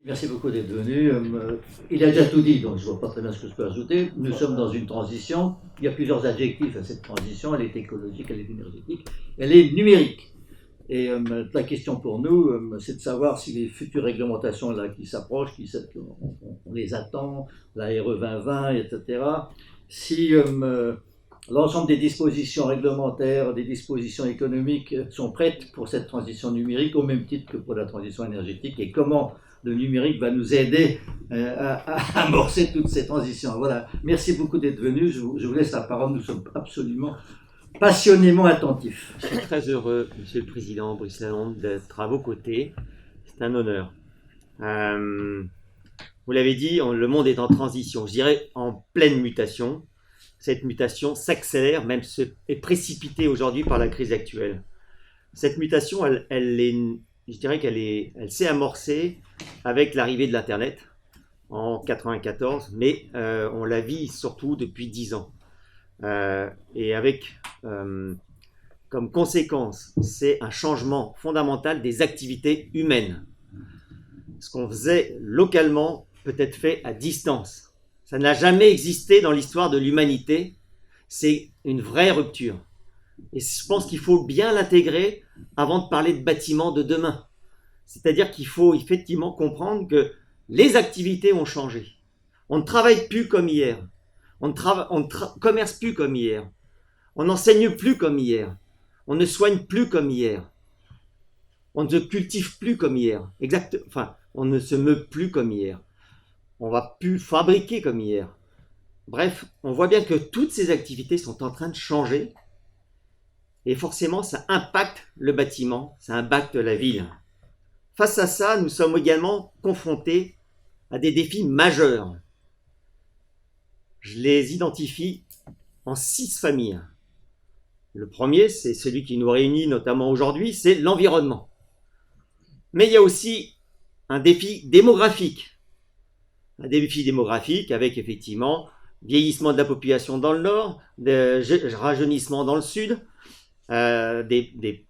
Merci beaucoup d'être venu. Il a déjà tout dit, donc je ne vois pas très bien ce que je peux ajouter. Nous sommes dans une transition. Il y a plusieurs adjectifs à cette transition. Elle est écologique, elle est énergétique, elle est numérique. Et la question pour nous, c'est de savoir si les futures réglementations là, qui s'approchent, on les attend, la RE 2020, etc., si l'ensemble des dispositions réglementaires, des dispositions économiques sont prêtes pour cette transition numérique au même titre que pour la transition énergétique, et comment le numérique va nous aider à amorcer toutes ces transitions. Voilà, merci beaucoup d'être venu, je vous laisse la parole, nous sommes absolument passionnément attentifs. Je suis très heureux, Monsieur le Président Brice Lalonde, d'être à vos côtés, c'est un honneur. Vous l'avez dit, le monde est en transition, je dirais en pleine mutation. Cette mutation s'accélère, même est précipitée aujourd'hui par la crise actuelle. Cette mutation, je dirais qu'elle s'est amorcée avec l'arrivée de l'Internet en 1994, mais on la vit surtout depuis 10 ans. Et avec comme conséquence, c'est un changement fondamental des activités humaines. Ce qu'on faisait localement peut être fait à distance. Ça n'a jamais existé dans l'histoire de l'humanité. C'est une vraie rupture. Et je pense qu'il faut bien l'intégrer avant de parler de bâtiments de demain. C'est-à-dire qu'il faut effectivement comprendre que les activités ont changé. On ne travaille plus comme hier. On ne commerce plus comme hier. On n'enseigne plus comme hier. On ne soigne plus comme hier. On ne cultive plus comme hier. On ne se meut plus comme hier. On ne va plus fabriquer comme hier. Bref, on voit bien que toutes ces activités sont en train de changer. Et forcément, ça impacte le bâtiment, ça impacte la ville. Face à ça, nous sommes également confrontés à des défis majeurs. Je les identifie en 6 familles. Le premier, c'est celui qui nous réunit notamment aujourd'hui, c'est l'environnement. Mais il y a aussi un défi démographique. Un défi démographique avec effectivement vieillissement de la population dans le nord, rajeunissement dans le sud, et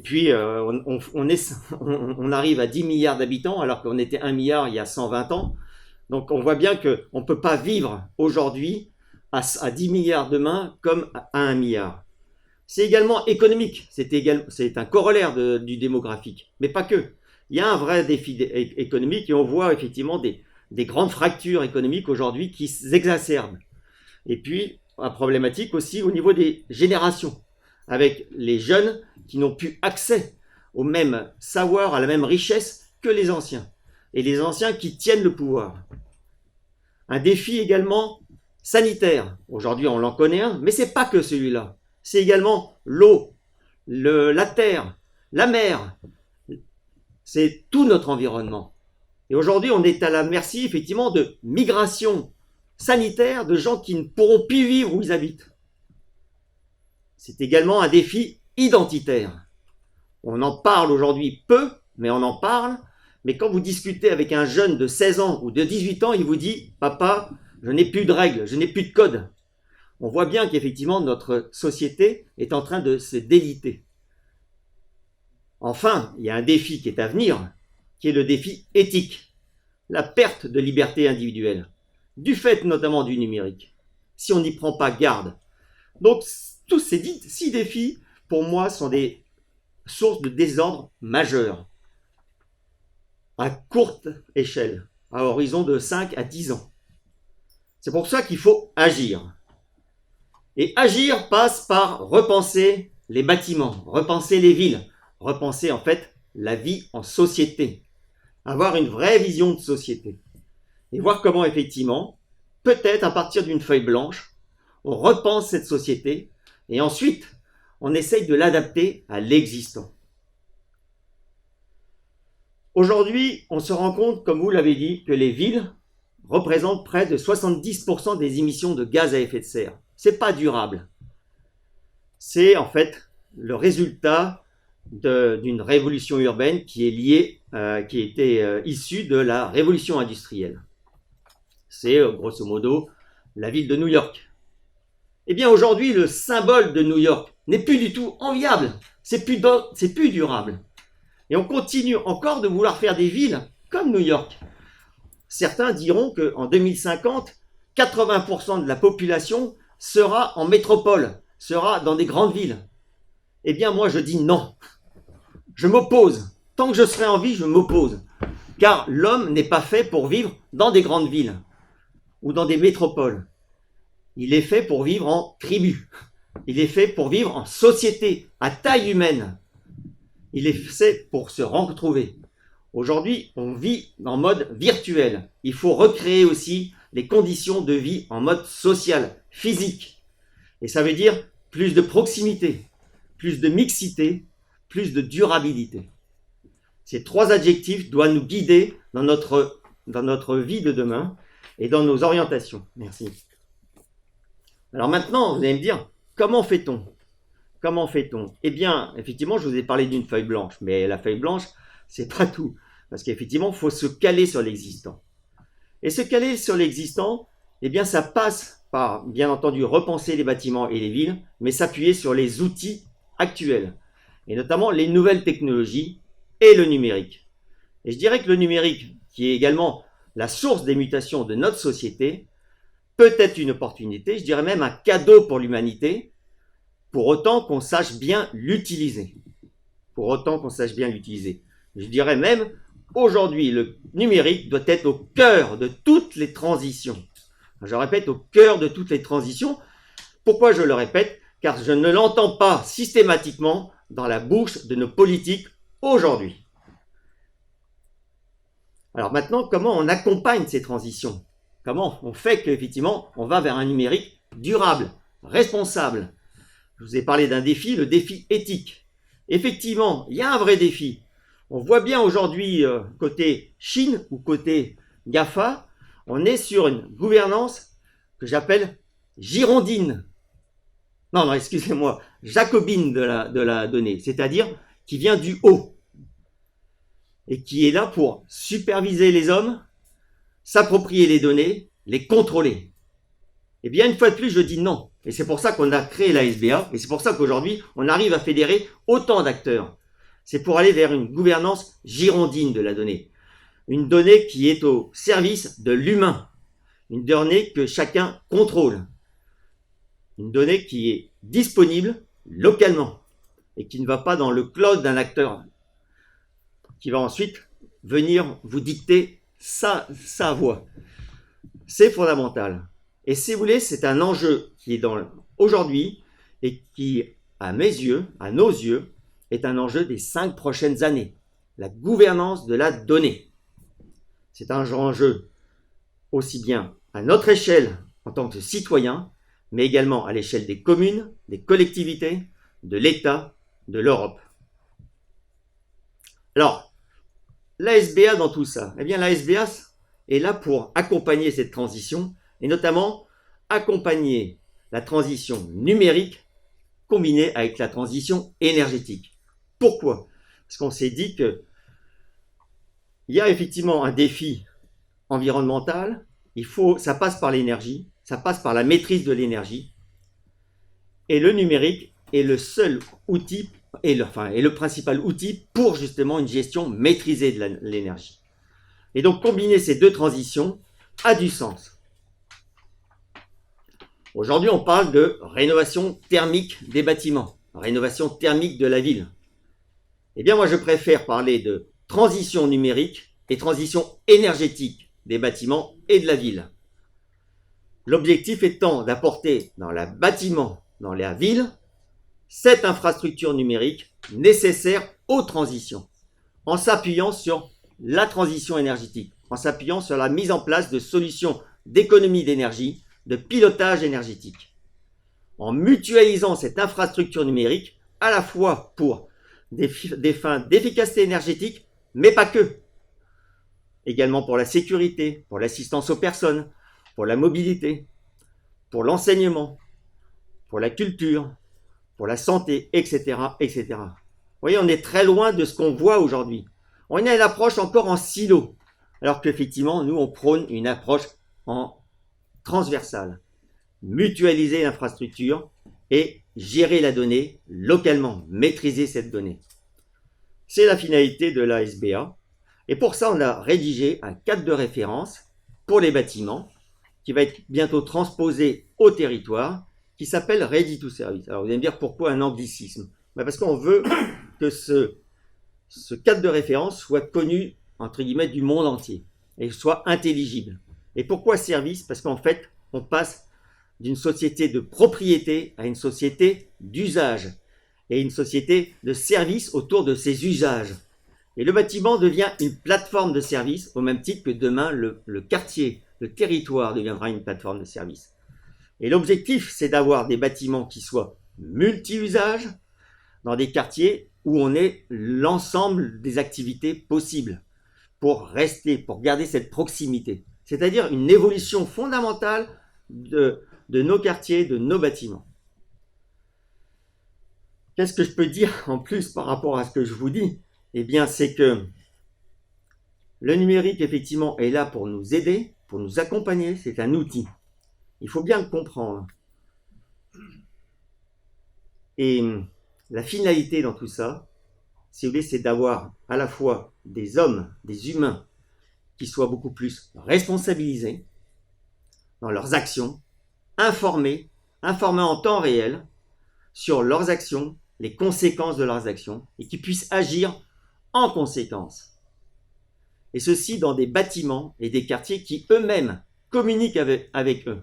puis on arrive à 10 milliards d'habitants alors qu'on était 1 milliard il y a 120 ans. Donc on voit bien qu'on ne peut pas vivre aujourd'hui à 10 milliards demain comme à 1 milliard. C'est également économique, c'est un corollaire du démographique, mais pas que. Il y a un vrai défi économique et on voit effectivement des grandes fractures économiques aujourd'hui qui s'exacerbent. Et puis, une problématique aussi au niveau des générations, avec les jeunes qui n'ont plus accès au même savoir, à la même richesse que les anciens, et les anciens qui tiennent le pouvoir. Un défi également sanitaire. Aujourd'hui, on en connaît un, mais ce n'est pas que celui-là. C'est également l'eau, la terre, la mer. C'est tout notre environnement. Et aujourd'hui, on est à la merci, effectivement, de migration sanitaire de gens qui ne pourront plus vivre où ils habitent. C'est également un défi identitaire. On en parle aujourd'hui peu, mais on en parle. Mais quand vous discutez avec un jeune de 16 ans ou de 18 ans, il vous dit « Papa, je n'ai plus de règles, je n'ai plus de code ». On voit bien qu'effectivement, notre société est en train de se déliter. Enfin, il y a un défi qui est à venir, qui est le défi éthique. La perte de liberté individuelle, du fait notamment du numérique, si on n'y prend pas garde. Donc, tous ces 6 défis, pour moi, sont des sources de désordre majeurs, à courte échelle, à horizon de 5 à 10 ans. C'est pour ça qu'il faut agir. Et agir passe par repenser les bâtiments, repenser les villes, repenser en fait la vie en société, avoir une vraie vision de société et voir comment effectivement, peut-être à partir d'une feuille blanche, on repense cette société et ensuite on essaye de l'adapter à l'existant. Aujourd'hui, on se rend compte, comme vous l'avez dit, que les villes représentent près de 70% des émissions de gaz à effet de serre. C'est pas durable. C'est en fait le résultat d'une révolution urbaine qui est liée, qui était issue de la révolution industrielle. C'est grosso modo la ville de New York. Eh bien aujourd'hui, le symbole de New York n'est plus du tout enviable, c'est plus durable. Et on continue encore de vouloir faire des villes comme New York. Certains diront qu'en 2050, 80% de la population sera en métropole, sera dans des grandes villes. Eh bien, moi, je dis non. Je m'oppose. Tant que je serai en vie, je m'oppose. Car l'homme n'est pas fait pour vivre dans des grandes villes ou dans des métropoles. Il est fait pour vivre en tribu. Il est fait pour vivre en société, à taille humaine. Il est fait pour se retrouver. Aujourd'hui, on vit en mode virtuel. Il faut recréer aussi les conditions de vie en mode social, physique. Et ça veut dire plus de proximité, plus de mixité, plus de durabilité. Ces trois adjectifs doivent nous guider dans notre vie de demain et dans nos orientations. Merci. Alors maintenant, vous allez me dire, comment fait-on? Comment fait-on? Eh bien, effectivement, je vous ai parlé d'une feuille blanche, mais la feuille blanche, c'est pas tout. Parce qu'effectivement, il faut se caler sur l'existant. Et se caler sur l'existant, eh bien, ça passe par, bien entendu, repenser les bâtiments et les villes, mais s'appuyer sur les outils actuels, et notamment les nouvelles technologies et le numérique. Et je dirais que le numérique, qui est également la source des mutations de notre société, peut être une opportunité, je dirais même un cadeau pour l'humanité, pour autant qu'on sache bien l'utiliser. Pour autant qu'on sache bien l'utiliser. Je dirais même, aujourd'hui, le numérique doit être au cœur de toutes les transitions. Je répète, au cœur de toutes les transitions. Pourquoi je le répète? Car je ne l'entends pas systématiquement dans la bouche de nos politiques aujourd'hui. Alors maintenant, comment on accompagne ces transitions? Comment on fait qu'effectivement, on va vers un numérique durable, responsable? Je vous ai parlé d'un défi, le défi éthique. Effectivement, il y a un vrai défi. On voit bien aujourd'hui, côté Chine ou côté GAFA, on est sur une gouvernance que j'appelle girondine. Non, excusez-moi, jacobine de la donnée, c'est-à-dire qui vient du haut et qui est là pour superviser les hommes, s'approprier les données, les contrôler. Eh bien, une fois de plus, je dis non. Et c'est pour ça qu'on a créé la SBA, et c'est pour ça qu'aujourd'hui, on arrive à fédérer autant d'acteurs. C'est pour aller vers une gouvernance girondine de la donnée. Une donnée qui est au service de l'humain. Une donnée que chacun contrôle. Une donnée qui est disponible localement et qui ne va pas dans le cloud d'un acteur qui va ensuite venir vous dicter sa voix. C'est fondamental. Et si vous voulez, c'est un enjeu qui est aujourd'hui et qui, à mes yeux, à nos yeux, est un enjeu des 5 prochaines années. La gouvernance de la donnée. C'est un enjeu aussi bien à notre échelle en tant que citoyen, mais également à l'échelle des communes, des collectivités, de l'État, de l'Europe. Alors, la SBA dans tout ça, eh bien la SBA est là pour accompagner cette transition et notamment accompagner la transition numérique combinée avec la transition énergétique. Pourquoi? Parce qu'on s'est dit que il y a effectivement un défi environnemental, ça passe par l'énergie, ça passe par la maîtrise de l'énergie, et le numérique est le seul outil, et le principal outil pour justement une gestion maîtrisée de l'énergie. Et donc combiner ces deux transitions a du sens. Aujourd'hui, on parle de rénovation thermique des bâtiments, rénovation thermique de la ville. Eh bien, moi, je préfère parler de transition numérique et transition énergétique des bâtiments et de la ville. L'objectif étant d'apporter dans le bâtiment, dans la ville, cette infrastructure numérique nécessaire aux transitions, en s'appuyant sur la transition énergétique, en s'appuyant sur la mise en place de solutions d'économie d'énergie, de pilotage énergétique, en mutualisant cette infrastructure numérique à la fois pour des fins d'efficacité énergétique, mais pas que. Également pour la sécurité, pour l'assistance aux personnes, pour la mobilité, pour l'enseignement, pour la culture, pour la santé, etc., etc. Vous voyez, on est très loin de ce qu'on voit aujourd'hui. On a une approche encore en silo, alors qu'effectivement, nous, on prône une approche en transversale. Mutualiser l'infrastructure et gérer la donnée localement, maîtriser cette donnée. C'est la finalité de la SBA. Et pour ça, on a rédigé un cadre de référence pour les bâtiments qui va être bientôt transposé au territoire, qui s'appelle Ready to Service. Alors vous allez me dire pourquoi un anglicisme? Parce qu'on veut que ce cadre de référence soit connu, entre guillemets, du monde entier et soit intelligible. Et pourquoi service? Parce qu'en fait, on passe d'une société de propriété à une société d'usage et une société de service autour de ces usages. Et le bâtiment devient une plateforme de service au même titre que demain le quartier, le territoire deviendra une plateforme de service. Et l'objectif, c'est d'avoir des bâtiments qui soient multi-usages dans des quartiers où on ait l'ensemble des activités possibles pour rester, pour garder cette proximité. C'est-à-dire une évolution fondamentale de nos quartiers, de nos bâtiments. Qu'est-ce que je peux dire en plus par rapport à ce que je vous dis? Eh bien, c'est que le numérique, effectivement, est là pour nous aider, pour nous accompagner. C'est un outil. Il faut bien le comprendre. Et la finalité dans tout ça, si vous voulez, c'est d'avoir à la fois des hommes, des humains, qui soient beaucoup plus responsabilisés dans leurs actions, informés en temps réel sur leurs actions, les conséquences de leurs actions, et qui puissent agir en conséquence. Et ceci dans des bâtiments et des quartiers qui eux-mêmes communiquent avec eux.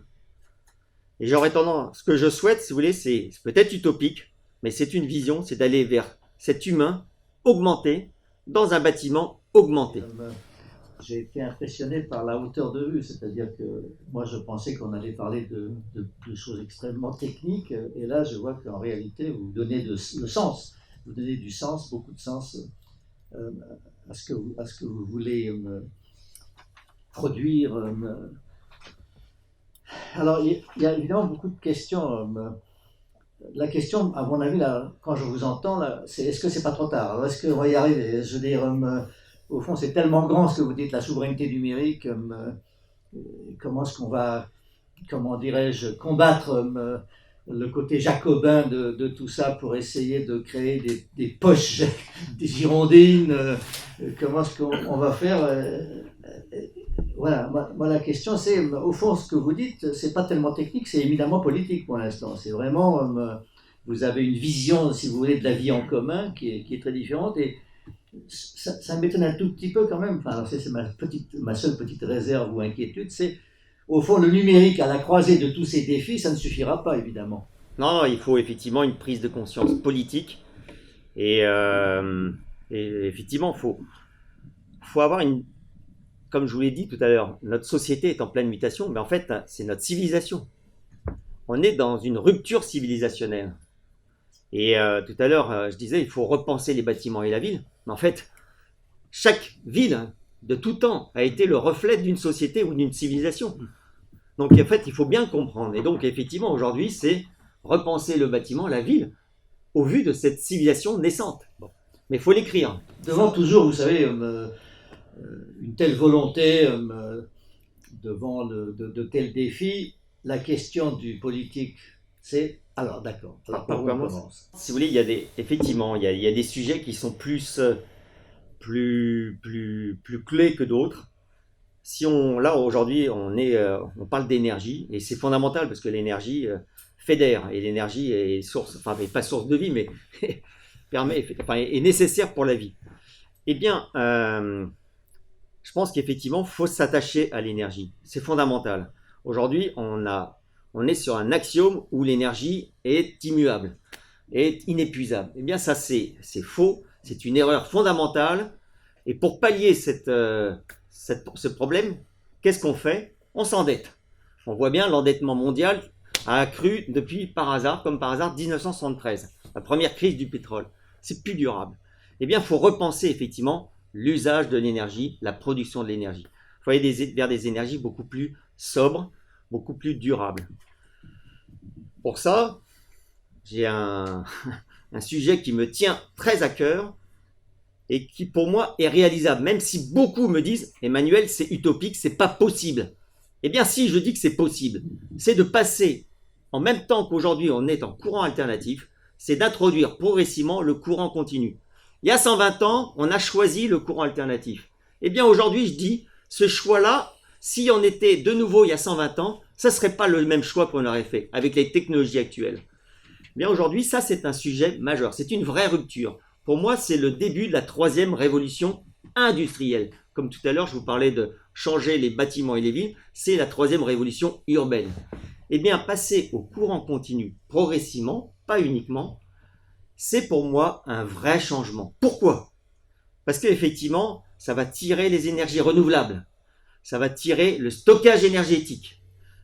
Et j'aurais tendance, ce que je souhaite, si vous voulez, c'est peut-être utopique, mais c'est une vision, c'est d'aller vers cet humain augmenté dans un bâtiment augmenté. J'ai été impressionné par la hauteur de vue, c'est-à-dire que moi je pensais qu'on allait parler de choses extrêmement techniques, et là je vois qu'en réalité vous donnez le sens, vous donnez du sens, beaucoup de sens à ce que vous voulez produire. Alors il y a évidemment beaucoup de questions. La question, à mon avis, là, quand je vous entends, là, c'est est-ce que c'est pas trop tard? Alors, est-ce qu'on va y arriver? Je veux dire, au fond, c'est tellement grand ce que vous dites, la souveraineté numérique. Comment est-ce qu'on va, comment dirais-je, combattre le côté jacobin de tout ça pour essayer de créer des poches, des girondines? Comment est-ce qu'on va faire? Voilà, moi la question c'est, au fond, ce que vous dites, c'est pas tellement technique, c'est éminemment politique pour l'instant. C'est vraiment, vous avez une vision, si vous voulez, de la vie en commun qui est très différente, et ça m'étonne un tout petit peu quand même. Enfin, alors c'est ma seule petite réserve ou inquiétude, c'est, au fond, le numérique à la croisée de tous ces défis, ça ne suffira pas, évidemment. Non, il faut effectivement une prise de conscience politique, et effectivement, faut avoir une... Comme je vous l'ai dit tout à l'heure, notre société est en pleine mutation, mais en fait, c'est notre civilisation. On est dans une rupture civilisationnelle. Et tout à l'heure, je disais, il faut repenser les bâtiments et la ville. Mais en fait, chaque ville, de tout temps, a été le reflet d'une société ou d'une civilisation. Donc, en fait, il faut bien comprendre. Et donc, effectivement, aujourd'hui, c'est repenser le bâtiment, la ville, au vu de cette civilisation naissante. Bon. Mais il faut l'écrire. Devant toujours, vous savez... une telle volonté devant de tels défis, la question du politique, c'est alors d'accord. Alors par où on commence? Si vous voulez, effectivement, il y a des sujets qui sont plus clés que d'autres. Là aujourd'hui, on parle d'énergie, et c'est fondamental parce que l'énergie fédère, et l'énergie est source, enfin pas source de vie, mais est nécessaire pour la vie. Eh bien, je pense qu'effectivement, il faut s'attacher à l'énergie. C'est fondamental. Aujourd'hui, on est sur un axiome où l'énergie est immuable, est inépuisable. Eh bien, ça, c'est faux. C'est une erreur fondamentale. Et pour pallier ce problème, qu'est-ce qu'on fait? On s'endette. On voit bien l'endettement mondial a accru depuis, comme par hasard, 1973. La première crise du pétrole. C'est plus durable. Eh bien, il faut repenser effectivement l'usage de l'énergie, la production de l'énergie. Il faut aller vers des énergies beaucoup plus sobres, beaucoup plus durables. Pour ça, j'ai un sujet qui me tient très à cœur et qui pour moi est réalisable, même si beaucoup me disent « Emmanuel, c'est utopique, c'est pas possible ». Eh bien si, je dis que c'est possible. C'est de passer, en même temps qu'aujourd'hui on est en courant alternatif, c'est d'introduire progressivement le courant continu. Il y a 120 ans, on a choisi le courant alternatif. Eh bien aujourd'hui, je dis, ce choix-là, si on était de nouveau il y a 120 ans, ça ne serait pas le même choix qu'on aurait fait avec les technologies actuelles. Eh bien aujourd'hui, ça c'est un sujet majeur, c'est une vraie rupture. Pour moi, c'est le début de la troisième révolution industrielle. Comme tout à l'heure, je vous parlais de changer les bâtiments et les villes, c'est la troisième révolution urbaine. Eh bien, passer au courant continu progressivement, pas uniquement, c'est pour moi un vrai changement. Pourquoi? Parce qu'effectivement, ça va tirer les énergies renouvelables, ça va tirer le stockage énergétique,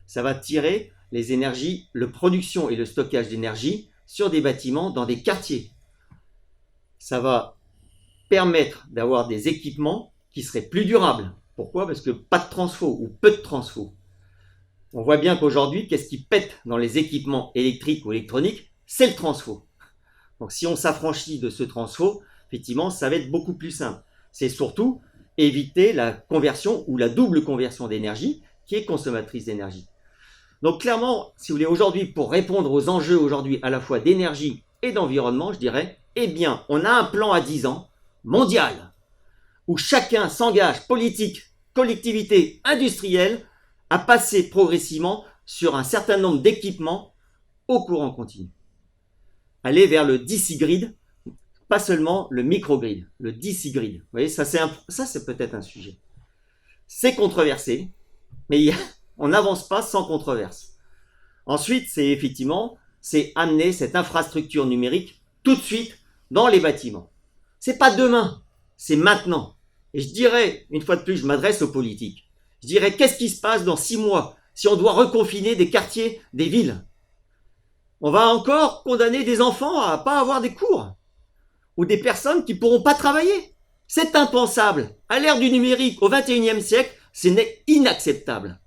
ça va tirer les énergies, la production et le stockage d'énergie sur des bâtiments dans des quartiers. Ça va permettre d'avoir des équipements qui seraient plus durables. Pourquoi? Parce que pas de transfo ou peu de transfo. On voit bien qu'aujourd'hui, qu'est-ce qui pète dans les équipements électriques ou électroniques? C'est le transfo. Donc si on s'affranchit de ce transfo, effectivement, ça va être beaucoup plus simple. C'est surtout éviter la conversion ou la double conversion d'énergie qui est consommatrice d'énergie. Donc clairement, si vous voulez, aujourd'hui, pour répondre aux enjeux aujourd'hui à la fois d'énergie et d'environnement, je dirais, eh bien, on a un plan à 10 ans mondial où chacun s'engage, politique, collectivité, industrielle, à passer progressivement sur un certain nombre d'équipements au courant continu. Aller vers le DC grid, pas seulement le microgrid, le DC grid. Vous voyez, ça c'est peut-être un sujet. C'est controversé, mais on n'avance pas sans controverse. Ensuite, c'est amener cette infrastructure numérique tout de suite dans les bâtiments. C'est pas demain, c'est maintenant. Et je dirais, une fois de plus, je m'adresse aux politiques. Je dirais, qu'est-ce qui se passe dans 6 mois si on doit reconfiner des quartiers, des villes? On va encore condamner des enfants à pas avoir des cours ou des personnes qui pourront pas travailler. C'est impensable. À l'ère du numérique, au XXIe siècle, c'est inacceptable.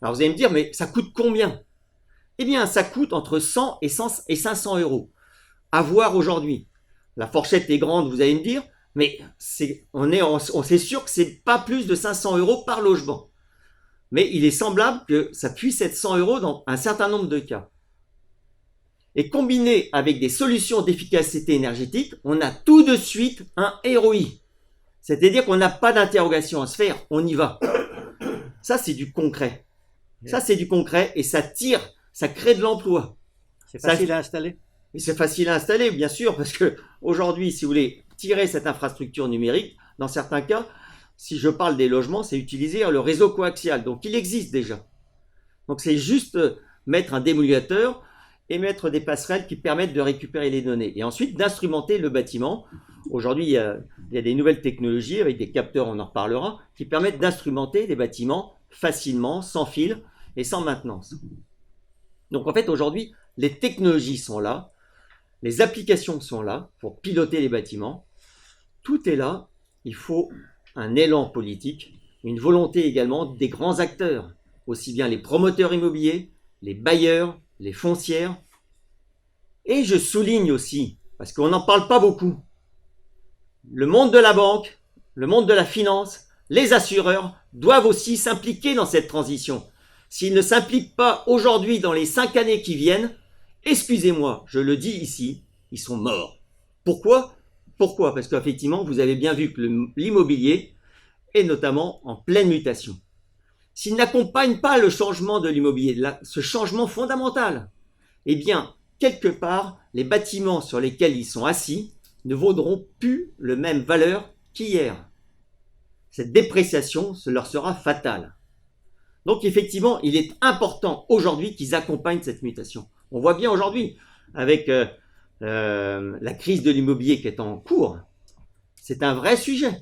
Alors vous allez me dire, mais ça coûte combien? Eh bien, ça coûte entre 100 et 500 euros. À voir aujourd'hui. La fourchette est grande, vous allez me dire, mais on sait sûr que c'est pas plus de 500 euros par logement. Mais il est semblable que ça puisse être 100 euros dans un certain nombre de cas. Et combiné avec des solutions d'efficacité énergétique, on a tout de suite un ROI. C'est-à-dire qu'on n'a pas d'interrogation à se faire, on y va. Ça, c'est du concret. Ça, c'est du concret et ça tire, ça crée de l'emploi. C'est facile à installer? Et c'est facile à installer, bien sûr, parce que aujourd'hui, si vous voulez tirer cette infrastructure numérique, dans certains cas, si je parle des logements, c'est utiliser le réseau coaxial. Donc, il existe déjà. Donc, c'est juste mettre un démultiplicateur et mettre des passerelles qui permettent de récupérer les données. Et ensuite, d'instrumenter le bâtiment. Aujourd'hui, il y a des nouvelles technologies avec des capteurs, on en reparlera, qui permettent d'instrumenter les bâtiments facilement, sans fil et sans maintenance. Donc, en fait, aujourd'hui, les technologies sont là, les applications sont là pour piloter les bâtiments. Tout est là. Il faut un élan politique, une volonté également des grands acteurs, aussi bien les promoteurs immobiliers, les bailleurs, les foncières. Et je souligne aussi, parce qu'on n'en parle pas beaucoup, le monde de la banque, le monde de la finance, les assureurs doivent aussi s'impliquer dans cette transition. S'ils ne s'impliquent pas aujourd'hui dans les 5 années qui viennent, excusez-moi, je le dis ici, ils sont morts. Pourquoi? Parce qu'effectivement, vous avez bien vu que l'immobilier est notamment en pleine mutation. S'il n'accompagne pas le changement de l'immobilier, ce changement fondamental, eh bien, quelque part, les bâtiments sur lesquels ils sont assis ne vaudront plus la même valeur qu'hier. Cette dépréciation leur sera fatale. Donc, effectivement, il est important aujourd'hui qu'ils accompagnent cette mutation. On voit bien aujourd'hui, avec la crise de l'immobilier qui est en cours, c'est un vrai sujet.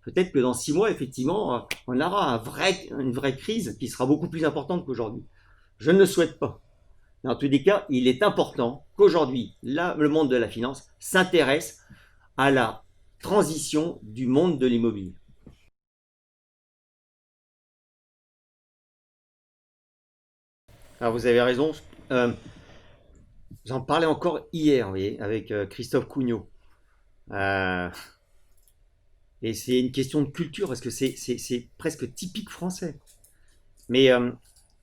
Peut-être que dans 6 mois, effectivement, on aura une vraie crise qui sera beaucoup plus importante qu'aujourd'hui. Je ne le souhaite pas. Mais en tous les cas, il est important qu'aujourd'hui, le monde de la finance s'intéresse à la transition du monde de l'immobilier. Alors vous avez raison. J'en parlais encore hier, vous voyez, avec Christophe Cugnot. Et c'est une question de culture parce que c'est presque typique français. Mais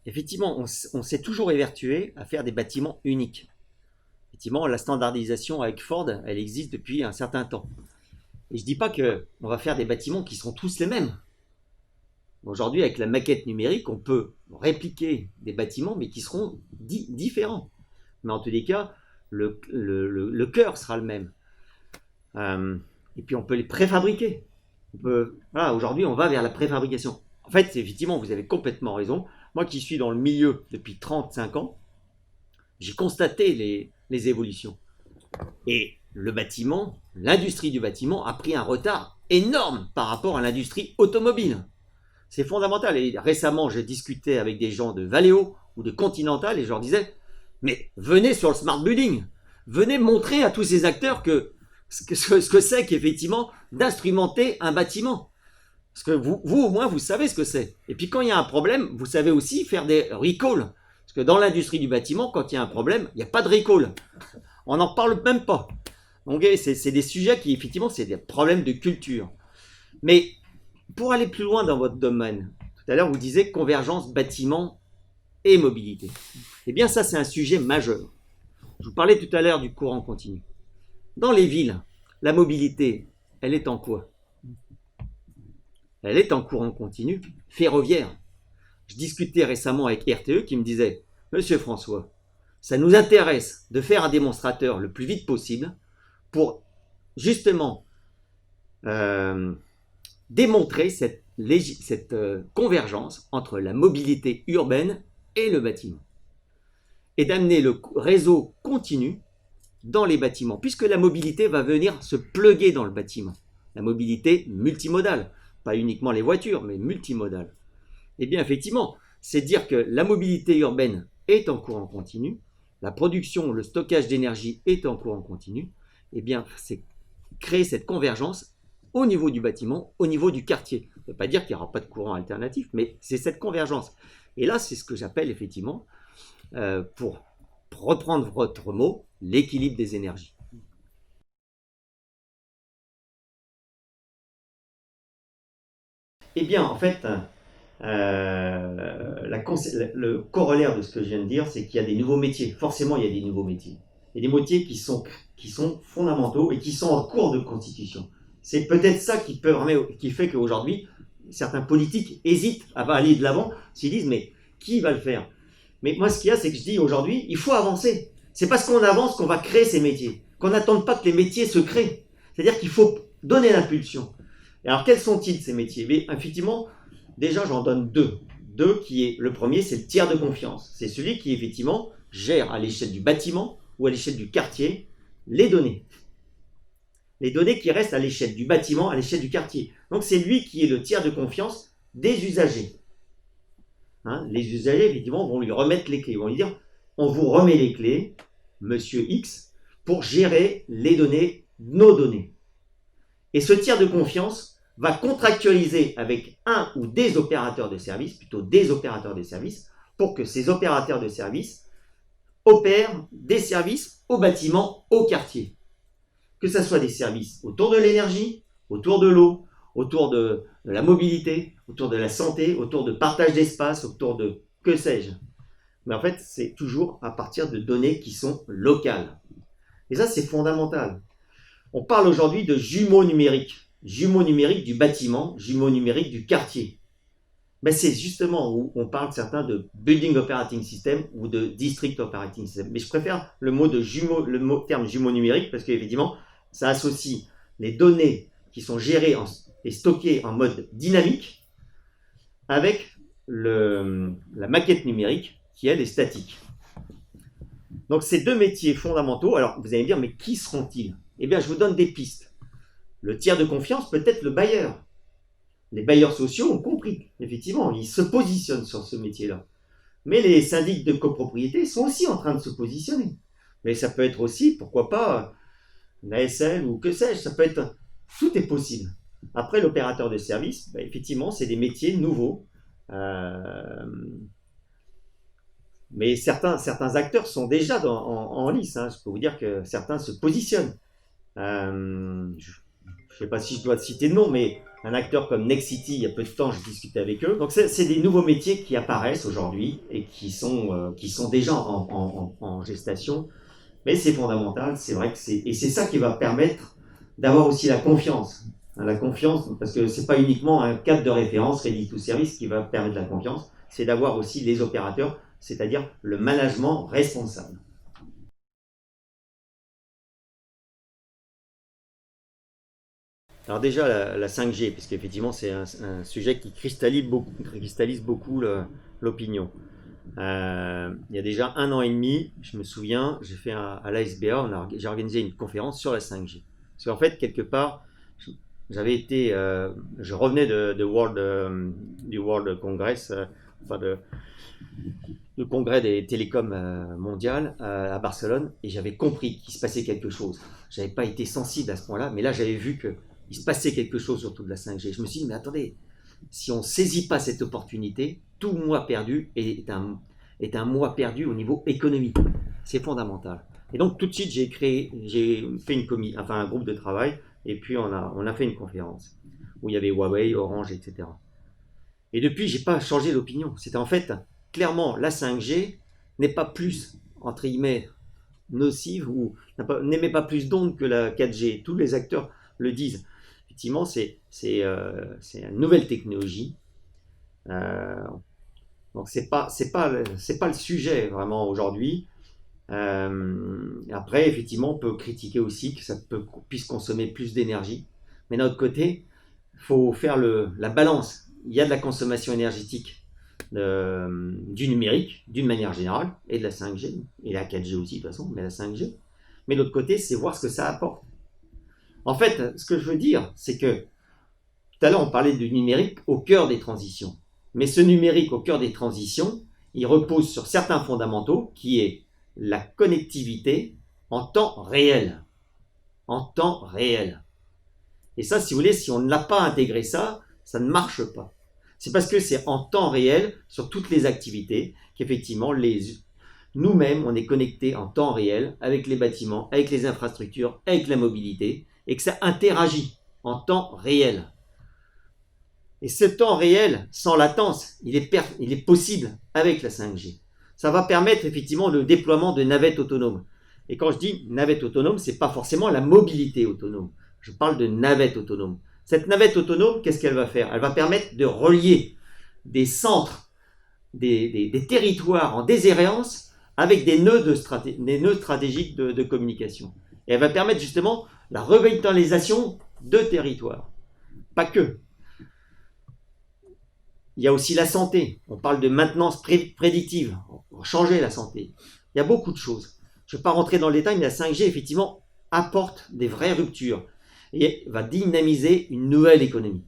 effectivement, on s'est toujours évertué à faire des bâtiments uniques. Effectivement, la standardisation avec Ford, elle existe depuis un certain temps. Et je ne dis pas qu'on va faire des bâtiments qui seront tous les mêmes. Aujourd'hui, avec la maquette numérique, on peut répliquer des bâtiments, mais qui seront différents. Mais en tous les cas, le cœur sera le même. Et puis, on peut les préfabriquer. Voilà, aujourd'hui, on va vers la préfabrication. En fait, effectivement, vous avez complètement raison. Moi qui suis dans le milieu depuis 35 ans, j'ai constaté les évolutions. Et le bâtiment, l'industrie du bâtiment a pris un retard énorme par rapport à l'industrie automobile. C'est fondamental. Et récemment, j'ai discuté avec des gens de Valeo ou de Continental et je leur disais, mais venez sur le smart building. Venez montrer à tous ces acteurs ce que c'est qu'effectivement d'instrumenter un bâtiment. Parce que vous, au moins, vous savez ce que c'est. Et puis quand il y a un problème, vous savez aussi faire des recalls. Parce que dans l'industrie du bâtiment, quand il y a un problème, il n'y a pas de recall. On n'en parle même pas. Donc c'est des sujets qui, effectivement, c'est des problèmes de culture. Mais pour aller plus loin dans votre domaine, tout à l'heure, vous disiez convergence bâtiment et mobilité. Eh bien, ça, c'est un sujet majeur. Je vous parlais tout à l'heure du courant continu. Dans les villes, la mobilité, elle est en quoi? Elle est en courant continu ferroviaire. Je discutais récemment avec RTE qui me disait « Monsieur François, ça nous intéresse de faire un démonstrateur le plus vite possible pour justement démontrer cette convergence entre la mobilité urbaine et le bâtiment et d'amener le réseau continu dans les bâtiments, puisque la mobilité va venir se plugger dans le bâtiment. La mobilité multimodale, pas uniquement les voitures, mais multimodale. Eh bien, effectivement, c'est dire que la mobilité urbaine est en courant continu, la production, le stockage d'énergie est en courant continu. Eh bien, c'est créer cette convergence au niveau du bâtiment, au niveau du quartier. Ça ne veut pas dire qu'il n'y aura pas de courant alternatif, mais c'est cette convergence. Et là, c'est ce que j'appelle effectivement, pour reprendre votre mot, l'équilibre des énergies. Eh bien, en fait, le corollaire de ce que je viens de dire, c'est qu'il y a des nouveaux métiers. Forcément, il y a des nouveaux métiers. Il y a des métiers qui sont fondamentaux et qui sont en cours de constitution. C'est peut-être ça qui fait qu'aujourd'hui, certains politiques hésitent à aller de l'avant, s'ils disent, mais qui va le faire? Mais moi, ce qu'il y a, c'est que je dis aujourd'hui, il faut avancer. C'est parce qu'on avance qu'on va créer ces métiers, qu'on n'attende pas que les métiers se créent. C'est-à-dire qu'il faut donner l'impulsion. Et alors, quels sont-ils ces métiers? Mais effectivement, déjà, j'en donne deux. Le premier, c'est le tiers de confiance. C'est celui qui, effectivement, gère à l'échelle du bâtiment ou à l'échelle du quartier les données. Les données qui restent à l'échelle du bâtiment, à l'échelle du quartier. Donc, c'est lui qui est le tiers de confiance des usagers. Les usagers, évidemment, vont lui remettre les clés. Ils vont lui dire, on vous remet les clés, monsieur X, pour gérer les données, nos données. Et ce tiers de confiance va contractualiser avec un ou des opérateurs de services, plutôt des opérateurs de services, pour que ces opérateurs de services opèrent des services au bâtiment, au quartier. Que ce soit des services autour de l'énergie, autour de l'eau, autour de la mobilité, autour de la santé, autour de partage d'espace, autour de que sais-je. Mais en fait, c'est toujours à partir de données qui sont locales. Et ça, c'est fondamental. On parle aujourd'hui de jumeaux numériques du bâtiment, jumeaux numériques du quartier. Ben, c'est justement où on parle certains de Building Operating System ou de District Operating System. Mais je préfère le terme jumeaux numériques parce qu'effectivement, ça associe les données qui sont gérées et stockées en mode dynamique avec la maquette numérique qui, elle, est statique. Donc, ces deux métiers fondamentaux, alors vous allez me dire, mais qui seront-ils? Eh bien, je vous donne des pistes. Le tiers de confiance peut être le bailleur. Les bailleurs sociaux ont compris, effectivement, ils se positionnent sur ce métier-là. Mais les syndics de copropriété sont aussi en train de se positionner. Mais ça peut être aussi, pourquoi pas, l'ASL ou que sais-je, ça peut être... Tout est possible. Après, l'opérateur de service, ben, effectivement, c'est des métiers nouveaux. Mais certains acteurs sont déjà en lice. Je peux vous dire que certains se positionnent. Je ne sais pas si je dois citer de nom, mais un acteur comme Nexity, il y a peu de temps, je discutais avec eux. Donc, c'est des nouveaux métiers qui apparaissent aujourd'hui et qui sont déjà en gestation. Mais c'est fondamental, c'est vrai que et c'est ça qui va permettre d'avoir aussi la confiance. La confiance, parce que c'est pas uniquement un cadre de référence ready to service qui va permettre la confiance, c'est d'avoir aussi les opérateurs, c'est-à-dire le management responsable. Alors déjà la 5G, parce qu'effectivement c'est un sujet qui cristallise beaucoup l'opinion. Il y a déjà 1 an et demi, je me souviens, j'ai fait à l'ASBA, j'ai organisé une conférence sur la 5G. Parce qu'en fait, quelque part, j'avais été, je revenais du World Congress, enfin du congrès des télécoms mondiales à Barcelone, et j'avais compris qu'il se passait quelque chose. J'avais pas été sensible à ce point-là, mais là j'avais vu qu'il se passait quelque chose autour de la 5G. Je me suis dit, mais attendez, si on ne saisit pas cette opportunité, tout mois perdu est un mois perdu au niveau économique. C'est fondamental. Et donc tout de suite, j'ai fait un groupe de travail, et puis on a fait une conférence où il y avait Huawei, Orange, etc. Et depuis, j'ai pas changé d'opinion. C'était en fait, clairement, la 5G n'est pas plus, entre guillemets, nocive ou n'émet pas plus d'ondes que la 4G. Tous les acteurs le disent. Effectivement, c'est une nouvelle technologie. Donc c'est pas le sujet vraiment aujourd'hui. Après, effectivement, on peut critiquer aussi que puisse consommer plus d'énergie. Mais d'un autre côté, il faut faire la balance. Il y a de la consommation énergétique du numérique, d'une manière générale, et de la 5G, et la 4G aussi de toute façon, mais la 5G. Mais de l'autre côté, c'est voir ce que ça apporte. En fait, ce que je veux dire, c'est que tout à l'heure, on parlait du numérique au cœur des transitions. Mais ce numérique au cœur des transitions, il repose sur certains fondamentaux, qui est la connectivité en temps réel. En temps réel. Et ça, si vous voulez, si on n'a pas intégré ça, ça ne marche pas. C'est parce que c'est en temps réel sur toutes les activités qu'effectivement, nous-mêmes, on est connectés en temps réel avec les bâtiments, avec les infrastructures, avec la mobilité, et que ça interagit en temps réel. Et ce temps réel, sans latence, il est possible avec la 5G. Ça va permettre effectivement le déploiement de navettes autonomes. Et quand je dis navette autonome, ce n'est pas forcément la mobilité autonome. Je parle de navette autonome. Cette navette autonome, qu'est-ce qu'elle va faire? Elle va permettre de relier des centres, des territoires en déshérence avec des nœuds stratégiques de communication. Et elle va permettre justement la revitalisation de territoires. Pas que. Il y a aussi la santé. On parle de maintenance prédictive. On va changer la santé. Il y a beaucoup de choses. Je ne vais pas rentrer dans le détail, mais la 5G, effectivement, apporte des vraies ruptures et va dynamiser une nouvelle économie.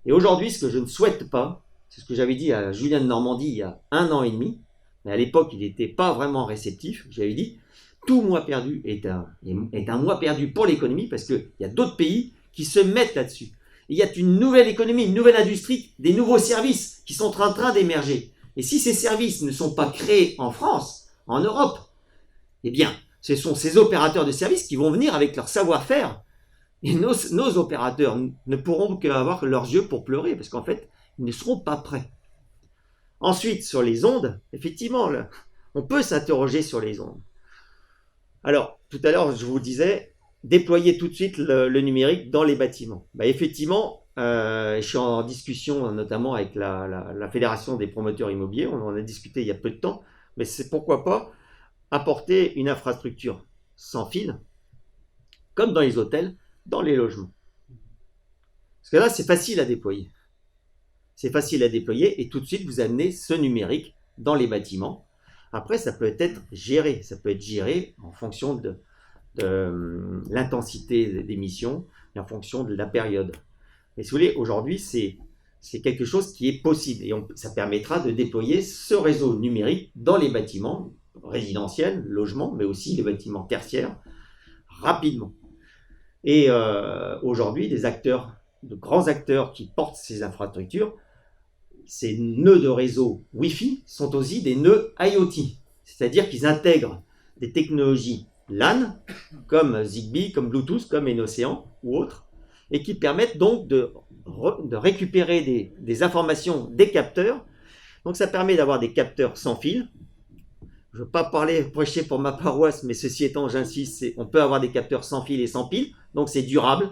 Et aujourd'hui, ce que je ne souhaite pas, c'est ce que j'avais dit à Julien de Normandie il y a 1 an et demi, mais à l'époque, il n'était pas vraiment réceptif. J'avais dit, tout mois perdu est un mois perdu pour l'économie parce qu'il y a d'autres pays qui se mettent là-dessus. Il y a une nouvelle économie, une nouvelle industrie, des nouveaux services qui sont en train d'émerger. Et si ces services ne sont pas créés en France, en Europe, eh bien, ce sont ces opérateurs de services qui vont venir avec leur savoir-faire. Et nos opérateurs ne pourront qu'avoir leurs yeux pour pleurer, parce qu'en fait, ils ne seront pas prêts. Ensuite, sur les ondes, effectivement, là, on peut s'interroger sur les ondes. Alors, tout à l'heure, je vous disais, déployer tout de suite le numérique dans les bâtiments. Effectivement, je suis en discussion notamment avec la Fédération des promoteurs immobiliers, on en a discuté il y a peu de temps, mais c'est pourquoi pas apporter une infrastructure sans fil, comme dans les hôtels, dans les logements. Parce que là, c'est facile à déployer. C'est facile à déployer et tout de suite, vous amenez ce numérique dans les bâtiments. Après, ça peut être géré. Ça peut être géré en fonction de l'intensité d'émission et en fonction de la période. Et si vous voulez, aujourd'hui, c'est quelque chose qui est possible. Et ça permettra de déployer ce réseau numérique dans les bâtiments résidentiels, logements, mais aussi les bâtiments tertiaires, rapidement. Et aujourd'hui, de grands acteurs qui portent ces infrastructures, ces nœuds de réseau Wi-Fi sont aussi des nœuds IoT, c'est-à-dire qu'ils intègrent des technologies LAN, comme Zigbee, comme Bluetooth, comme Enocean ou autres, et qui permettent donc de récupérer des informations des capteurs. Donc ça permet d'avoir des capteurs sans fil, je ne veux pas prêcher pour ma paroisse, mais ceci étant, j'insiste, on peut avoir des capteurs sans fil et sans pile, donc c'est durable.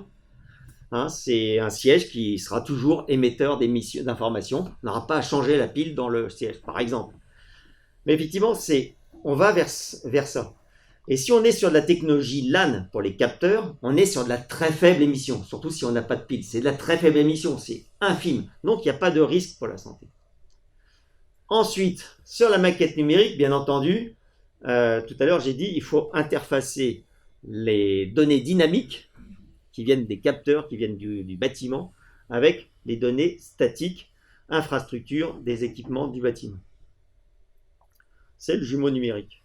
Hein, c'est un siège qui sera toujours émetteur d'informations. On n'aura pas à changer la pile dans le siège, par exemple. Mais effectivement, on va vers ça. Et si on est sur de la technologie LAN pour les capteurs, on est sur de la très faible émission, surtout si on n'a pas de pile. C'est de la très faible émission, c'est infime. Donc, il n'y a pas de risque pour la santé. Ensuite, sur la maquette numérique, bien entendu, tout à l'heure, j'ai dit il faut interfacer les données dynamiques qui viennent des capteurs, qui viennent du bâtiment, avec les données statiques, infrastructures des équipements du bâtiment. C'est le jumeau numérique.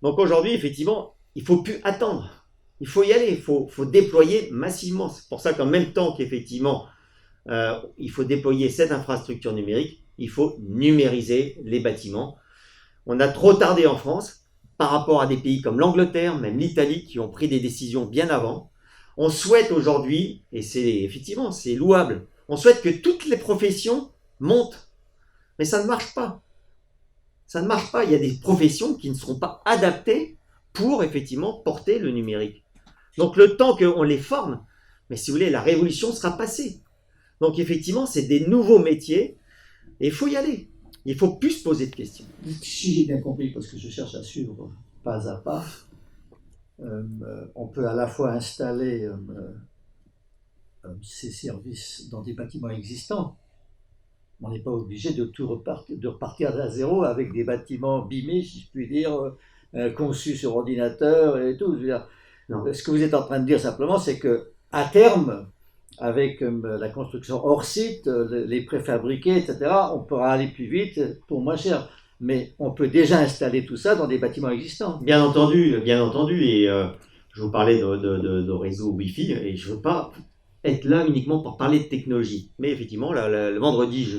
Donc aujourd'hui, effectivement, il ne faut plus attendre. Il faut y aller, il faut déployer massivement. C'est pour ça qu'en même temps qu'effectivement, il faut déployer cette infrastructure numérique, il faut numériser les bâtiments. On a trop tardé en France par rapport à des pays comme l'Angleterre, même l'Italie, qui ont pris des décisions bien avant. On souhaite aujourd'hui, et effectivement, c'est louable, on souhaite que toutes les professions montent. Mais ça ne marche pas. Ça ne marche pas. Il y a des professions qui ne seront pas adaptées pour effectivement porter le numérique. Donc le temps qu'on les forme, mais si vous voulez, la révolution sera passée. Donc effectivement, c'est des nouveaux métiers et il faut y aller. Il ne faut plus se poser de questions. Si j'ai bien compris, parce que je cherche à suivre pas à pas, on peut à la fois installer ces services dans des bâtiments existants. On n'est pas obligé de repartir à zéro avec des bâtiments bimés, si je puis dire, conçus sur ordinateur et tout. Je veux dire, ce que vous êtes en train de dire simplement, c'est que à terme, avec la construction hors site, les préfabriqués, etc., on pourra aller plus vite pour moins cher. Mais on peut déjà installer tout ça dans des bâtiments existants. Bien entendu. Et je vous parlais de réseau Wi-Fi, et je ne veux pas être là uniquement pour parler de technologie. Mais effectivement, le vendredi, je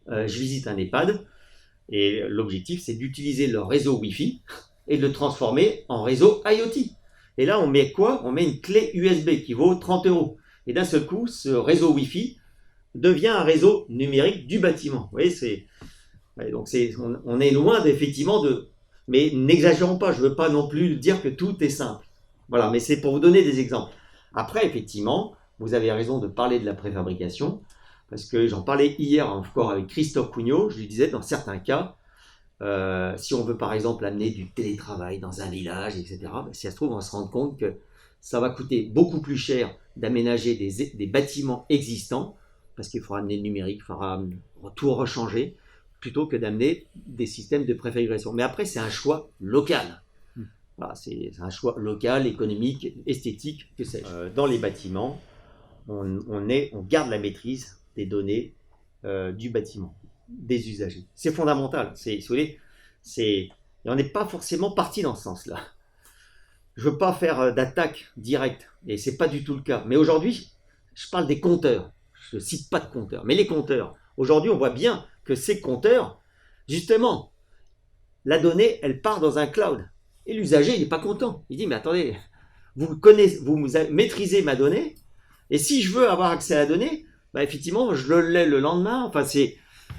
visite un EHPAD, et l'objectif, c'est d'utiliser leur réseau Wi-Fi et de le transformer en réseau IoT. Et là, on met quoi? On met une clé USB qui vaut 30 €. Et d'un seul coup, ce réseau Wi-Fi devient un réseau numérique du bâtiment. Vous voyez, donc on est loin effectivement de... Mais n'exagérons pas, je ne veux pas non plus dire que tout est simple. Voilà, mais c'est pour vous donner des exemples. Après, effectivement, vous avez raison de parler de la préfabrication, parce que j'en parlais hier encore avec Christophe Cugnot. Je lui disais, dans certains cas, si on veut par exemple amener du télétravail dans un village, etc., si ça se trouve, on va se rendre compte que ça va coûter beaucoup plus cher d'aménager des bâtiments existants, parce qu'il faudra amener le numérique, il faudra tout rechanger, plutôt que d'amener des systèmes de préfabrication. Mais après, c'est un choix local. Voilà, c'est un choix local, économique, esthétique, que sais-je. Dans les bâtiments, on garde la maîtrise des données du bâtiment, des usagers. C'est fondamental. Si vous voulez, et on n'est pas forcément parti dans ce sens-là. Je ne veux pas faire d'attaque directe, et ce n'est pas du tout le cas. Mais aujourd'hui, je parle des compteurs. Je ne cite pas de compteurs, mais les compteurs. Aujourd'hui, on voit bien que ces compteurs, justement, la donnée, elle part dans un cloud. Et l'usager, il n'est pas content. Il dit, mais attendez, vous maîtrisez ma donnée, et si je veux avoir accès à la donnée, bah effectivement, je l'ai le lendemain. Enfin,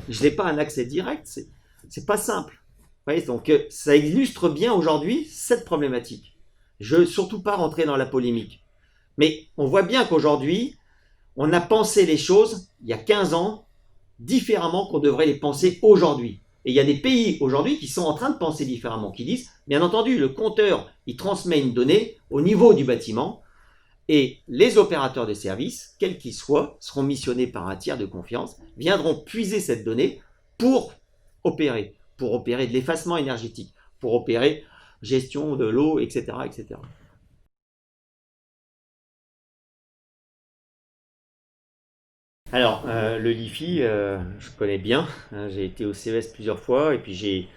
je n'ai pas un accès direct. C'est pas simple. Vous voyez, donc, ça illustre bien aujourd'hui cette problématique. Je ne veux surtout pas rentrer dans la polémique. Mais on voit bien qu'aujourd'hui, on a pensé les choses, il y a 15 ans, différemment qu'on devrait les penser aujourd'hui. Et il y a des pays aujourd'hui qui sont en train de penser différemment, qui disent, bien entendu, le compteur, il transmet une donnée au niveau du bâtiment, et les opérateurs de services, quels qu'ils soient, seront missionnés par un tiers de confiance, viendront puiser cette donnée pour opérer de l'effacement énergétique, pour opérer gestion de l'eau, etc., etc. Alors, le LiFi, je connais bien. Hein, j'ai été au CES plusieurs fois et puis j'ai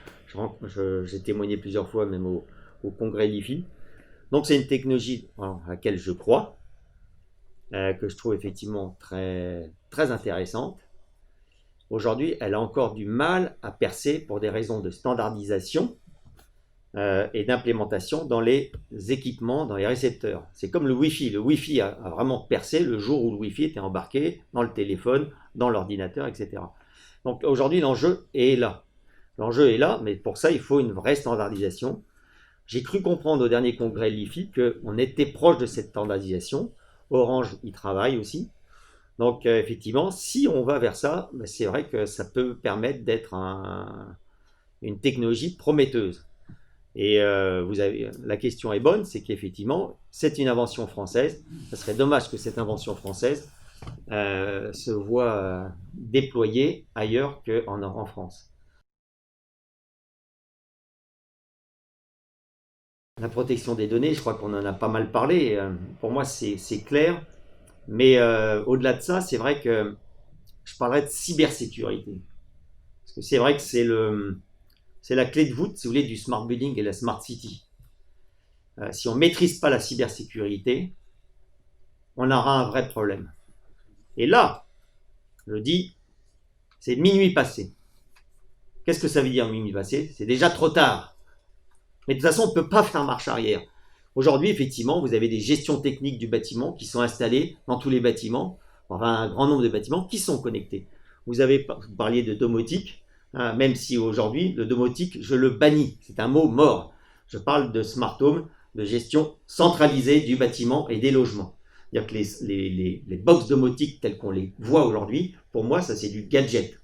témoigné plusieurs fois même au congrès LiFi. Donc, c'est une technologie à laquelle je crois, que je trouve effectivement très, très intéressante. Aujourd'hui, elle a encore du mal à percer pour des raisons de standardisation et d'implémentation dans les équipements, dans les récepteurs. C'est comme le Wi-Fi. Le Wi-Fi a vraiment percé le jour où le Wi-Fi était embarqué dans le téléphone, dans l'ordinateur, etc. Donc aujourd'hui, l'enjeu est là. L'enjeu est là, mais pour ça, il faut une vraie standardisation. J'ai cru comprendre au dernier congrès de l'IFI qu'on était proche de cette standardisation. Orange y travaille aussi. Donc, effectivement, si on va vers ça, ben, c'est vrai que ça peut permettre d'être une technologie prometteuse. Et la question est bonne, c'est qu'effectivement, c'est une invention française. Ça serait dommage que cette invention française se voit déployée ailleurs qu'en France. La protection des données, je crois qu'on en a pas mal parlé. Pour moi, c'est clair. Mais au-delà de ça, c'est vrai que je parlerais de cybersécurité. Parce que c'est vrai que c'est la clé de voûte, si vous voulez, du smart building et la smart city. Si on ne maîtrise pas la cybersécurité, on aura un vrai problème. Et là, je dis, c'est minuit passé. Qu'est-ce que ça veut dire minuit passé? C'est déjà trop tard. Mais de toute façon, on ne peut pas faire marche arrière. Aujourd'hui, effectivement, vous avez des gestions techniques du bâtiment qui sont installées dans tous les bâtiments, enfin un grand nombre de bâtiments qui sont connectés. Vous parliez de domotique, hein, même si aujourd'hui, le domotique, je le bannis. C'est un mot mort. Je parle de smart home, de gestion centralisée du bâtiment et des logements. C'est-à-dire que les box domotiques telles qu'on les voit aujourd'hui, pour moi, ça c'est du gadget.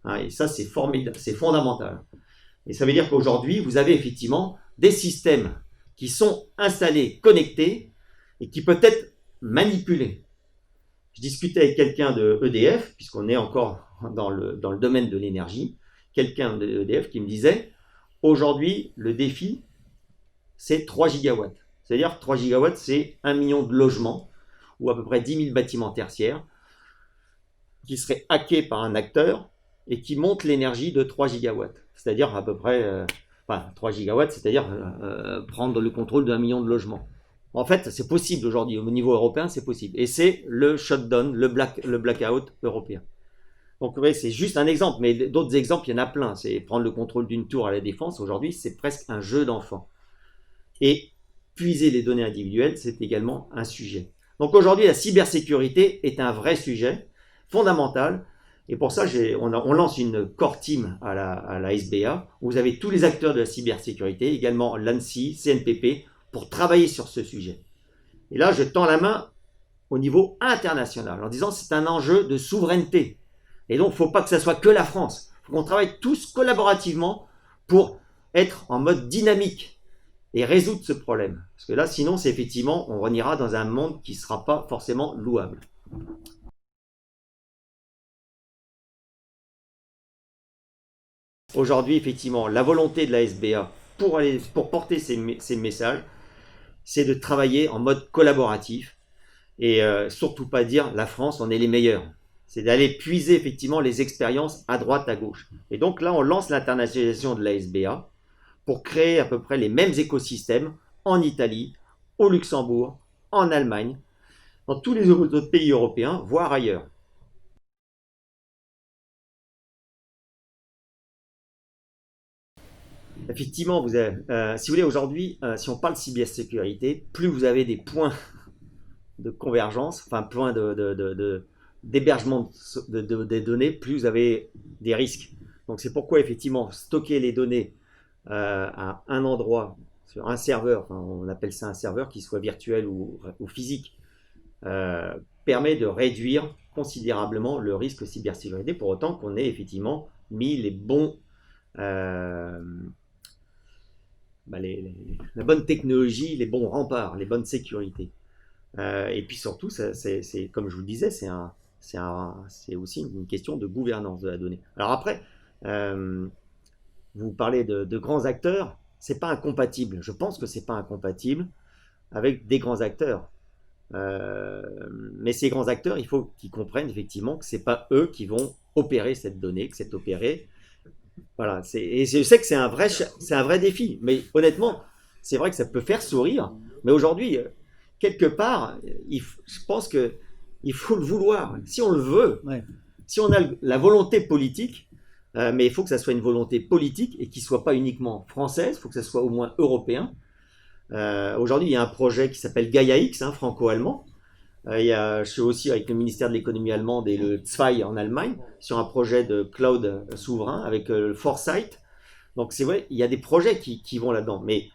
Hein, et ça, c'est formidable, c'est fondamental. Et ça veut dire qu'aujourd'hui, vous avez effectivement des systèmes qui sont installés, connectés, et qui peuvent être manipulés. Je discutais avec quelqu'un de EDF, puisqu'on est encore dans le domaine de l'énergie, quelqu'un de EDF qui me disait, aujourd'hui, le défi, c'est 3 gigawatts. C'est-à-dire 3 gigawatts, c'est 1 million de logements, ou à peu près 10 000 bâtiments tertiaires, qui seraient hackés par un acteur, et qui montent l'énergie de 3 gigawatts. C'est-à-dire à peu près... 3 gigawatts, c'est-à-dire prendre le contrôle d'1 million de logements. En fait, c'est possible aujourd'hui, au niveau européen, c'est possible. Et c'est le shutdown, le blackout européen. Donc, oui, c'est juste un exemple, mais d'autres exemples, il y en a plein. C'est prendre le contrôle d'une tour à la Défense, aujourd'hui, c'est presque un jeu d'enfant. Et puiser les données individuelles, c'est également un sujet. Donc aujourd'hui, la cybersécurité est un vrai sujet fondamental. Et pour ça, on lance une core team à la SBA, où vous avez tous les acteurs de la cybersécurité, également l'ANSSI, CNPP, pour travailler sur ce sujet. Et là, je tends la main au niveau international, en disant que c'est un enjeu de souveraineté. Et donc, il ne faut pas que ce soit que la France. Il faut qu'on travaille tous collaborativement pour être en mode dynamique et résoudre ce problème. Parce que là, sinon, c'est effectivement, on ira dans un monde qui ne sera pas forcément louable. Aujourd'hui, effectivement, la volonté de la SBA pour porter ces messages, c'est de travailler en mode collaboratif et surtout pas dire la France, on est les meilleurs. C'est d'aller puiser effectivement les expériences à droite, à gauche. Et donc là, on lance l'internationalisation de la SBA pour créer à peu près les mêmes écosystèmes en Italie, au Luxembourg, en Allemagne, dans tous les autres pays européens, voire ailleurs. Effectivement, si vous voulez, aujourd'hui, si on parle de cybersécurité, plus vous avez des points de convergence, enfin points d'hébergement des données, plus vous avez des risques. Donc c'est pourquoi, effectivement, stocker les données à un endroit, sur un serveur, enfin, on appelle ça un serveur, qu'il soit virtuel ou physique, permet de réduire considérablement le risque cybersécurité, pour autant qu'on ait effectivement mis les bons... la bonne technologie, les bons remparts, les bonnes sécurités. Et puis surtout, c'est comme je vous le disais, c'est aussi une question de gouvernance de la donnée. Alors après, vous parlez de grands acteurs, c'est pas incompatible. Je pense que c'est pas incompatible avec des grands acteurs. Mais ces grands acteurs, il faut qu'ils comprennent effectivement que c'est pas eux qui vont opérer cette donnée, que c'est opéré. Voilà, et je sais que c'est un vrai défi, mais honnêtement, c'est vrai que ça peut faire sourire, mais aujourd'hui, quelque part, je pense qu'il faut le vouloir, si on le veut, Ouais. si on a la volonté politique, mais il faut que ça soit une volonté politique et qu'il ne soit pas uniquement française, il faut que ça soit au moins européen. Aujourd'hui, il y a un projet qui s'appelle Gaia X, franco-allemand, Je suis aussi avec le ministère de l'économie allemande et le ZWEI en Allemagne sur un projet de cloud souverain avec le Foresight. Donc c'est vrai, il y a des projets qui vont là-dedans. Mais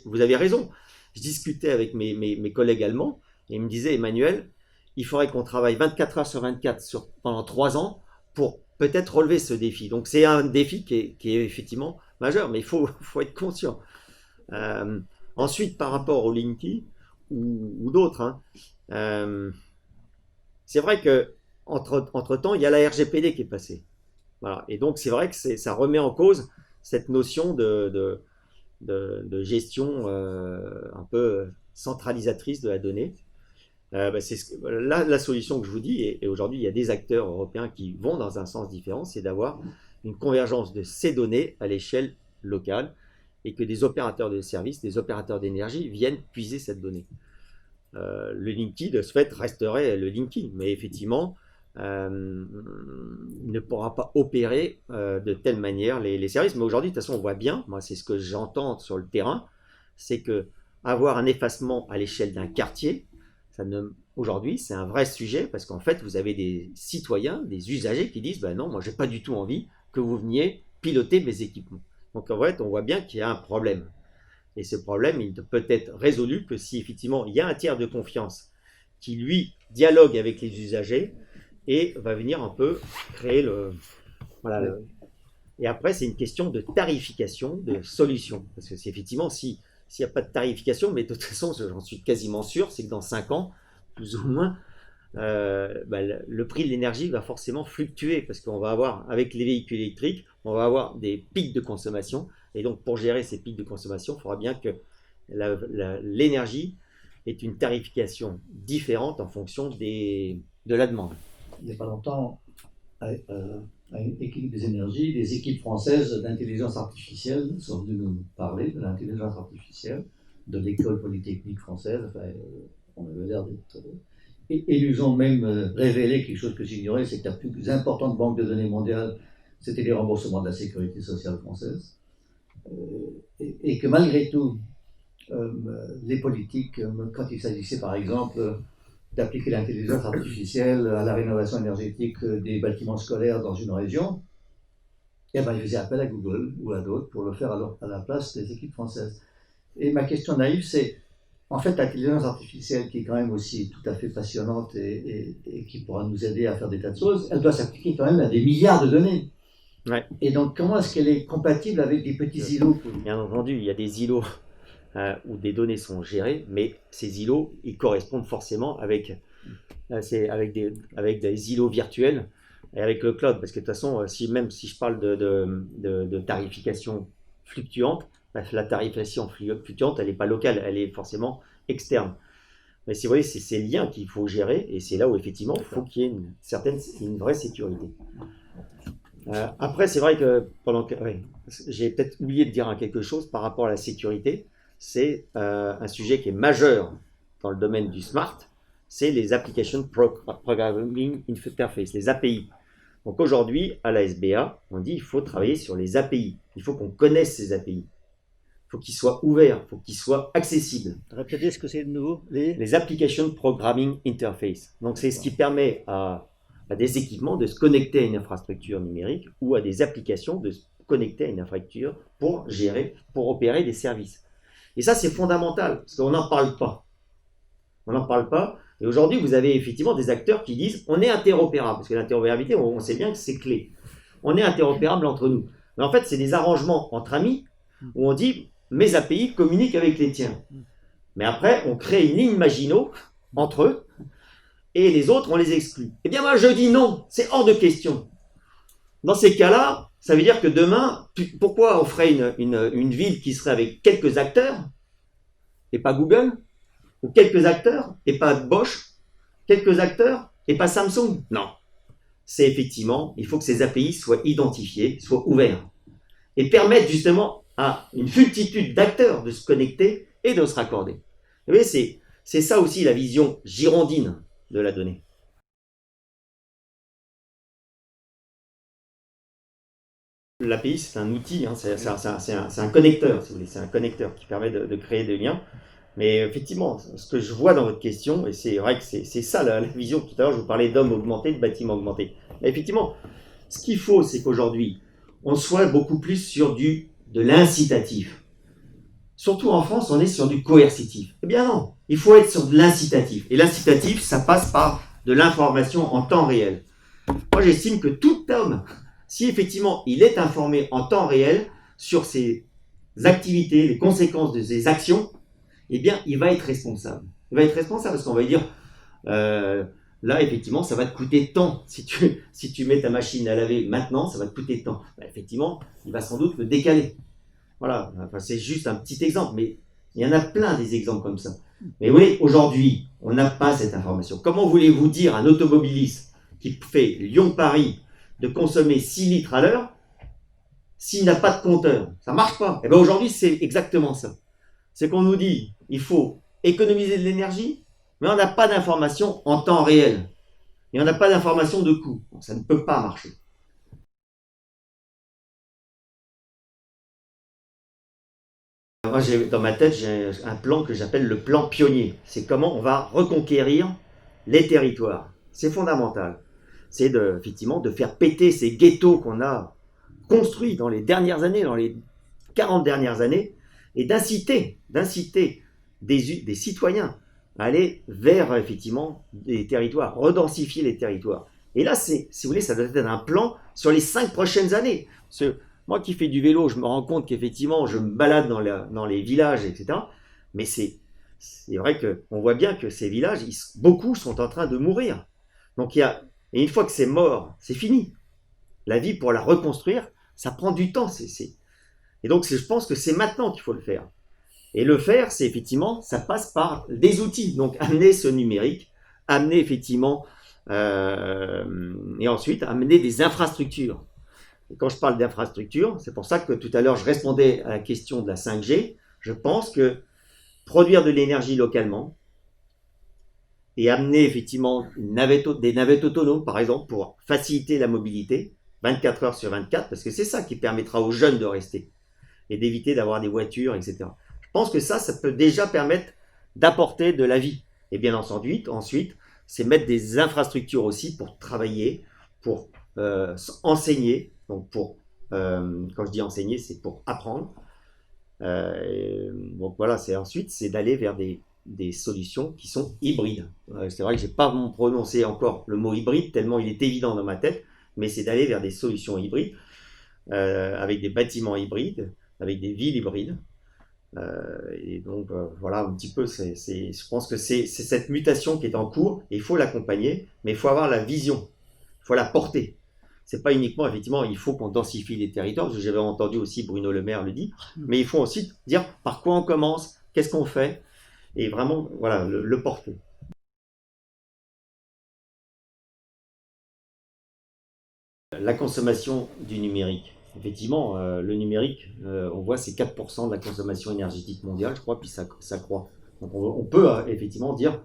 vous avez raison. Je discutais avec mes collègues allemands et ils me disaient, Emmanuel, il faudrait qu'on travaille 24 heures sur 24 pendant 3 ans pour peut-être relever ce défi. Donc c'est un défi qui est effectivement majeur, mais il faut être conscient. Ensuite, par rapport au Linky ou d'autres, hein, c'est vrai que entre temps, il y a la RGPD qui est passée. Voilà. Et donc c'est vrai que ça remet en cause cette notion de gestion un peu centralisatrice de la donnée. C'est la solution que je vous dis, et aujourd'hui il y a des acteurs européens qui vont dans un sens différent, c'est d'avoir une convergence de ces données à l'échelle locale et que des opérateurs de services, des opérateurs d'énergie viennent puiser cette donnée. Le Linky, de ce fait, resterait le Linky, mais effectivement, ne pourra pas opérer de telle manière les services. Mais aujourd'hui, de toute façon, on voit bien, moi c'est ce que j'entends sur le terrain, c'est que avoir un effacement à l'échelle d'un quartier, aujourd'hui, c'est un vrai sujet parce qu'en fait, vous avez des citoyens, des usagers qui disent non, moi, j'ai pas du tout envie que vous veniez piloter mes équipements. Donc, en fait, on voit bien qu'il y a un problème. Et ce problème, il ne peut être résolu que si effectivement il y a un tiers de confiance qui, lui, dialogue avec les usagers et va venir un peu créer le. Voilà. Et après, c'est une question de tarification, de solution. Parce que c'est effectivement, s'il n'y a pas de tarification, mais de toute façon, j'en suis quasiment sûr, c'est que dans 5 ans, plus ou moins, le prix de l'énergie va forcément fluctuer parce qu'on va avoir, avec les véhicules électriques, on va avoir des pics de consommation. Et donc, pour gérer ces pics de consommation, il faudra bien que l'énergie ait une tarification différente en fonction de la demande. Il n'y a pas longtemps, à une équipe des énergies, des équipes françaises d'intelligence artificielle sont venues nous parler de l'intelligence artificielle, de l'école polytechnique française. Enfin, on avait l'air d'être. Et nous ont même révélé quelque chose que j'ignorais, c'est que la plus importante banque de données mondiale, c'était les remboursements de la sécurité sociale française. Et que malgré tout, les politiques, quand il s'agissait par exemple d'appliquer l'intelligence artificielle à la rénovation énergétique des bâtiments scolaires dans une région, ils faisaient appel à Google ou à d'autres pour le faire à la place des équipes françaises. Et ma question naïve, c'est, en fait, l'intelligence artificielle, qui est quand même aussi tout à fait passionnante et qui pourra nous aider à faire des tas de choses, elle doit s'appliquer quand même à des milliards de données. Ouais. Et donc, comment est-ce qu'elle est compatible avec des petits îlots? Bien entendu, il y a des îlots où des données sont gérées, mais ces îlots, ils correspondent forcément avec des îlots virtuels et avec le cloud. Parce que de toute façon, même si je parle de tarification fluctuante, la tarification fluctuante, elle n'est pas locale, elle est forcément externe. Mais c'est vrai, c'est ces liens qu'il faut gérer, et c'est là où effectivement il faut qu'il y ait une vraie sécurité. Après, c'est vrai que j'ai peut-être oublié de dire quelque chose par rapport à la sécurité. C'est un sujet qui est majeur dans le domaine du smart, c'est les Application Programming Interface, les API. Donc aujourd'hui, à la SBA, on dit qu'il faut travailler sur les API. Il faut qu'on connaisse ces API. Il faut qu'ils soient ouverts, il faut qu'ils soient accessibles. Répétez ce que c'est de nouveau. Les Application Programming Interface. Donc c'est ce qui permet à des équipements de se connecter à une infrastructure numérique ou à des applications de se connecter à une infrastructure pour opérer des services. Et ça, c'est fondamental, parce qu'on n'en parle pas. On n'en parle pas. Et aujourd'hui, vous avez effectivement des acteurs qui disent on est interopérable, parce que l'interopérabilité, on sait bien que c'est clé. On est interopérable entre nous. Mais en fait, c'est des arrangements entre amis où on dit mes API communiquent avec les tiens. Mais après, on crée une ligne Maginot entre eux et les autres, on les exclut. Eh bien, moi, je dis non, c'est hors de question. Dans ces cas-là, ça veut dire que demain, pourquoi on ferait une ville qui serait avec quelques acteurs et pas Google, ou quelques acteurs et pas Bosch, quelques acteurs et pas Samsung? Non. C'est effectivement, il faut que ces API soient identifiés, soient ouverts et permettent justement à une multitude d'acteurs de se connecter et de se raccorder. Vous voyez, c'est ça aussi la vision girondine de la donnée. L'API, c'est un outil, hein, c'est un connecteur, si vous voulez, c'est un connecteur qui permet de créer des liens. Mais effectivement, ce que je vois dans votre question, et c'est vrai que c'est ça la vision, tout à l'heure je vous parlais d'hommes augmentés, de bâtiments augmentés. Mais effectivement, ce qu'il faut, c'est qu'aujourd'hui, on soit beaucoup plus sur de l'incitatif. Surtout en France, on est sur du coercitif. Eh bien non, il faut être sur de l'incitatif. Et l'incitatif, ça passe par de l'information en temps réel. Moi, j'estime que tout homme, si effectivement il est informé en temps réel sur ses activités, les conséquences de ses actions, eh bien, il va être responsable. Il va être responsable parce qu'on va lui dire, là, effectivement, ça va te coûter tant. Si tu mets ta machine à laver maintenant, ça va te coûter tant. Ben, effectivement, il va sans doute le décaler. Voilà, enfin, c'est juste un petit exemple, mais il y en a plein des exemples comme ça. Mais oui, aujourd'hui, on n'a pas cette information. Comment voulez-vous dire à un automobiliste qui fait Lyon-Paris de consommer 6 litres à l'heure s'il n'a pas de compteur? Ça ne marche pas. Et bien aujourd'hui, c'est exactement ça. C'est qu'on nous dit il faut économiser de l'énergie, mais on n'a pas d'information en temps réel. Et on n'a pas d'information de coût. Donc ça ne peut pas marcher. Moi, dans ma tête, j'ai un plan que j'appelle le plan pionnier. C'est comment on va reconquérir les territoires. C'est fondamental. C'est effectivement de faire péter ces ghettos qu'on a construits dans les dernières années, dans les 40 dernières années, et d'inciter des citoyens à aller vers effectivement des territoires, redensifier les territoires. Et là, si vous voulez, ça doit être un plan sur les 5 prochaines années. Moi qui fais du vélo, je me rends compte qu'effectivement, je me balade dans les villages, etc. Mais c'est vrai qu'on voit bien que ces villages, beaucoup sont en train de mourir. Donc et une fois que c'est mort, c'est fini. La vie, pour la reconstruire, ça prend du temps. Et donc, je pense que c'est maintenant qu'il faut le faire. Et le faire, c'est effectivement, ça passe par des outils. Donc, amener ce numérique, amener effectivement, et ensuite, amener des infrastructures. Et quand je parle d'infrastructures, c'est pour ça que tout à l'heure, je répondais à la question de la 5G. Je pense que produire de l'énergie localement et amener effectivement des navettes autonomes, par exemple, pour faciliter la mobilité, 24 heures sur 24, parce que c'est ça qui permettra aux jeunes de rester et d'éviter d'avoir des voitures, etc. Je pense que ça peut déjà permettre d'apporter de la vie. Et bien ensuite, c'est mettre des infrastructures aussi pour travailler, pour enseigner. Donc quand je dis enseigner, c'est pour apprendre. Donc voilà, c'est d'aller vers des solutions qui sont hybrides. C'est vrai que je n'ai pas prononcé encore le mot hybride, tellement il est évident dans ma tête, mais c'est d'aller vers des solutions hybrides, avec des bâtiments hybrides, avec des villes hybrides. Et donc voilà un petit peu, je pense que c'est cette mutation qui est en cours, et il faut l'accompagner, mais il faut avoir la vision, il faut la porter. C'est pas uniquement, effectivement, il faut qu'on densifie les territoires, parce que j'avais entendu aussi Bruno Le Maire le dit, mais il faut aussi dire par quoi on commence, qu'est-ce qu'on fait, et vraiment voilà, le porter. La consommation du numérique. Effectivement, le numérique, on voit, c'est 4% de la consommation énergétique mondiale, je crois, puis ça croît. Donc on peut effectivement dire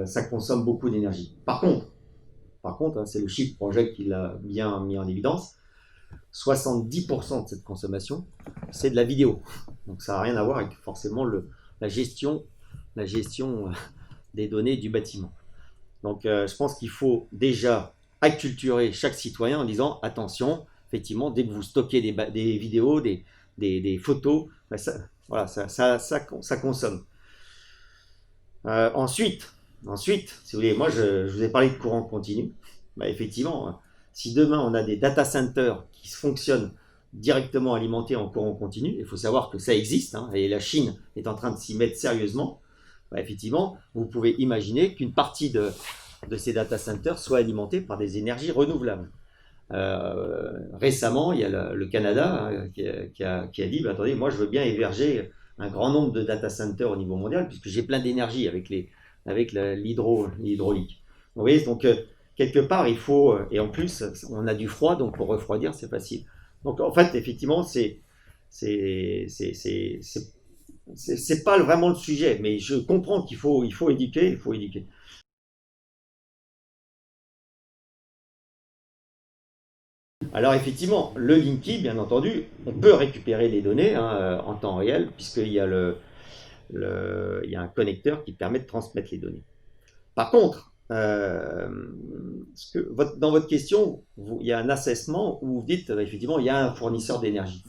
ça consomme beaucoup d'énergie. Par contre, hein, c'est le Shift Project qui l'a bien mis en évidence, 70% de cette consommation, c'est de la vidéo. Donc ça n'a rien à voir avec forcément la gestion des données du bâtiment. Donc je pense qu'il faut déjà acculturer chaque citoyen en disant attention, effectivement, dès que vous stockez des vidéos, des photos, ben ça consomme. Ensuite, si vous voulez, moi je vous ai parlé de courant continu. Ben, effectivement, si demain on a des data centers qui fonctionnent directement alimentés en courant continu, il faut savoir que ça existe, hein, et la Chine est en train de s'y mettre sérieusement, ben, effectivement, vous pouvez imaginer qu'une partie de ces data centers soit alimentée par des énergies renouvelables. Récemment, il y a le Canada hein, qui a dit bah, attendez, moi je veux bien héberger un grand nombre de data centers au niveau mondial puisque j'ai plein d'énergie avec l'hydraulique. Vous voyez, donc quelque part il faut, et en plus on a du froid, donc pour refroidir c'est facile. Donc en fait effectivement c'est pas vraiment le sujet, mais je comprends qu'il faut éduquer, Alors effectivement, le Linky, bien entendu, on peut récupérer les données hein, en temps réel, puisqu'il y a il y a un connecteur qui permet de transmettre les données. Par contre, dans votre question, il y a un assessment où vous dites effectivement il y a un fournisseur d'énergie.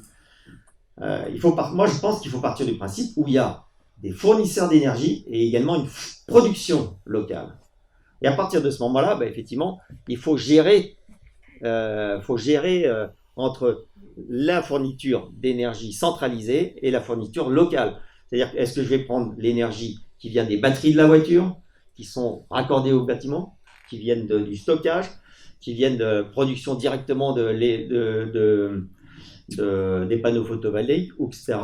Moi, je pense qu'il faut partir du principe où il y a des fournisseurs d'énergie et également une production locale. Et à partir de ce moment-là, effectivement, il faut gérer, entre la fourniture d'énergie centralisée et la fourniture locale. C'est-à-dire, est-ce que je vais prendre l'énergie qui vient des batteries de la voiture, qui sont raccordées au bâtiment, qui viennent du stockage, qui viennent de production directement des panneaux photovoltaïques, etc.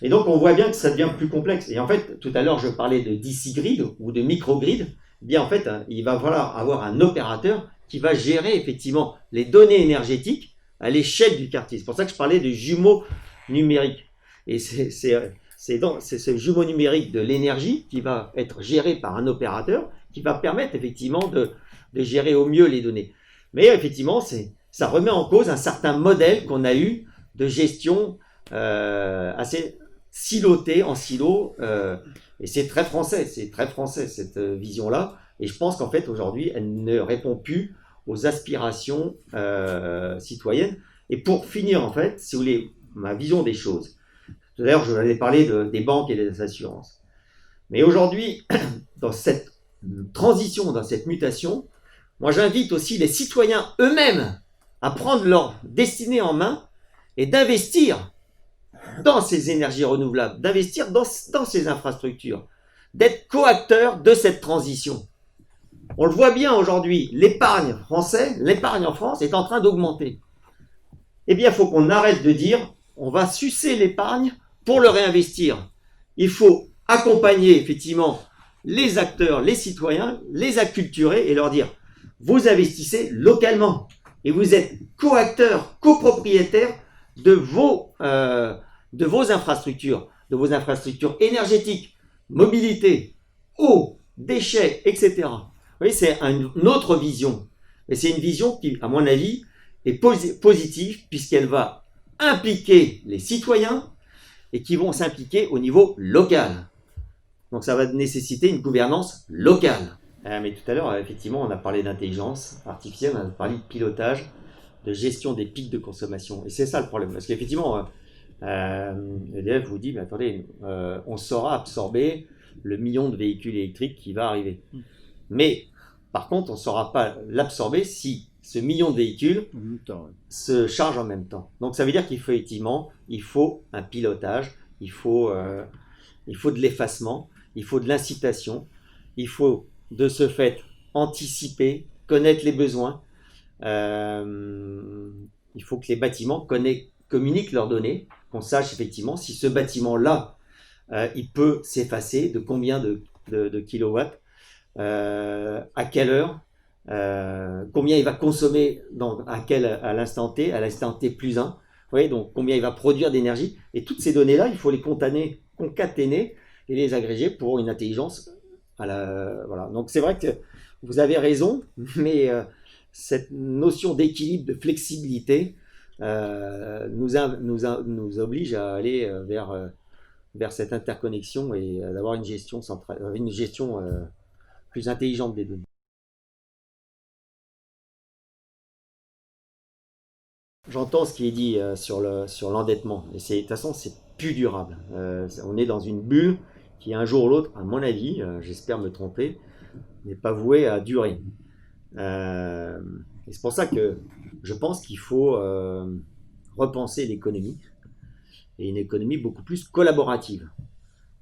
Et donc, on voit bien que ça devient plus complexe. Et en fait, tout à l'heure, je parlais de DC grid ou de microgrid. Eh bien, en fait, il va falloir avoir un opérateur qui va gérer effectivement les données énergétiques à l'échelle du quartier. C'est pour ça que je parlais de jumeaux numériques. Et c'est ce jumeau numérique de l'énergie qui va être géré par un opérateur qui va permettre effectivement de gérer au mieux les données. Mais effectivement, ça remet en cause un certain modèle qu'on a eu de gestion assez siloté en silo. Et c'est très français cette vision-là. Et je pense qu'en fait, aujourd'hui, elle ne répond plus aux aspirations citoyennes. Et pour finir, en fait, si vous voulez, ma vision des choses. Tout à l'heure, je vous avais parlé des banques et des assurances. Mais aujourd'hui, dans cette transition, dans cette mutation, moi, j'invite aussi les citoyens eux-mêmes à prendre leur destinée en main et d'investir dans ces énergies renouvelables, d'investir dans ces infrastructures, d'être coacteurs de cette transition. On le voit bien aujourd'hui, l'épargne en France est en train d'augmenter. Eh bien, il faut qu'on arrête de dire on va sucer l'épargne pour le réinvestir. Il faut accompagner effectivement les acteurs, les citoyens, les acculturer et leur dire vous investissez localement et vous êtes coacteurs, copropriétaires de vos infrastructures, énergétiques, mobilité, eau, déchets, etc. Vous voyez, c'est une autre vision. Mais c'est une vision qui, à mon avis, est positive puisqu'elle va impliquer les citoyens et qui vont s'impliquer au niveau local. Donc ça va nécessiter une gouvernance locale. Mais tout à l'heure, effectivement, on a parlé d'intelligence artificielle, on a parlé de pilotage, de gestion des pics de consommation. Et c'est ça le problème. Parce qu'effectivement, EDF vous dit, mais attendez, on saura absorber le million de véhicules électriques qui va arriver. Mais, par contre, on ne saura pas l'absorber si ce million de véhicules se charge en même temps. Donc ça veut dire qu'il faut un pilotage, il faut de l'effacement, il faut de l'incitation, il faut de ce fait anticiper, connaître les besoins. Il faut que les bâtiments communiquent leurs données, qu'on sache effectivement si ce bâtiment-là, il peut s'effacer, de combien de kilowatts, à quelle heure, combien il va consommer à l'instant T plus 1. Vous voyez, donc combien il va produire d'énergie. Et toutes ces données-là, il faut les concaténer et les agréger pour une intelligence. Voilà. Donc c'est vrai que vous avez raison, mais cette notion d'équilibre, de flexibilité nous oblige à aller vers cette interconnexion et d'avoir une gestion plus intelligente des données. J'entends ce qui est dit sur l'endettement, et de toute façon c'est plus durable. On est dans une bulle qui un jour ou l'autre, à mon avis, j'espère me tromper, n'est pas vouée à durer. Et c'est pour ça que je pense qu'il faut repenser l'économie, et une économie beaucoup plus collaborative.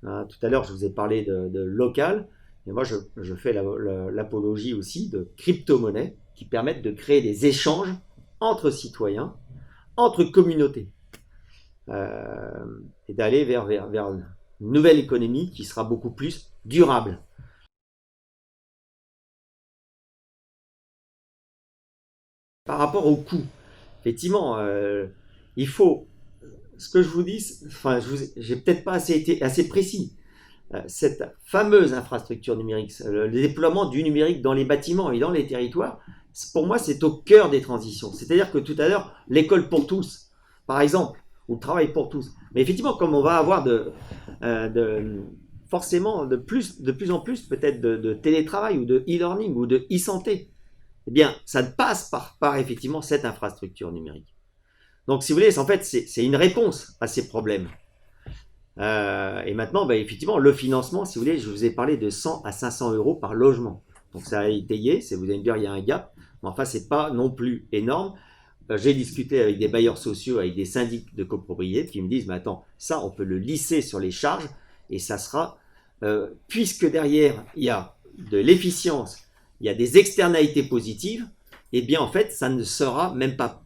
Tout à l'heure, je vous ai parlé de local, et moi je fais l'apologie aussi de crypto-monnaies qui permettent de créer des échanges entre citoyens, entre communautés, et d'aller vers une nouvelle économie qui sera beaucoup plus durable. Par rapport au coût, effectivement, il faut, ce que je vous dis, j'ai peut-être pas été assez précis. Cette fameuse infrastructure numérique, le déploiement du numérique dans les bâtiments et dans les territoires, pour moi, c'est au cœur des transitions. C'est-à-dire que tout à l'heure, l'école pour tous, par exemple, ou le travail pour tous. Mais effectivement, comme on va avoir forcément de plus en plus peut-être de télétravail ou de e-learning ou de e-santé, eh bien, ça passe par effectivement cette infrastructure numérique. Donc, si vous voulez, en fait, c'est une réponse à ces problèmes. Et maintenant, effectivement, le financement, si vous voulez, je vous ai parlé de 100 à 500 euros par logement. Donc, ça a étayé, vous allez me dire, il y a un gap, mais enfin, c'est pas non plus énorme. J'ai discuté avec des bailleurs sociaux, avec des syndics de copropriété qui me disent, mais attends, ça, on peut le lisser sur les charges et ça sera, puisque derrière, il y a de l'efficience, il y a des externalités positives, eh bien, en fait, ça ne sera même pas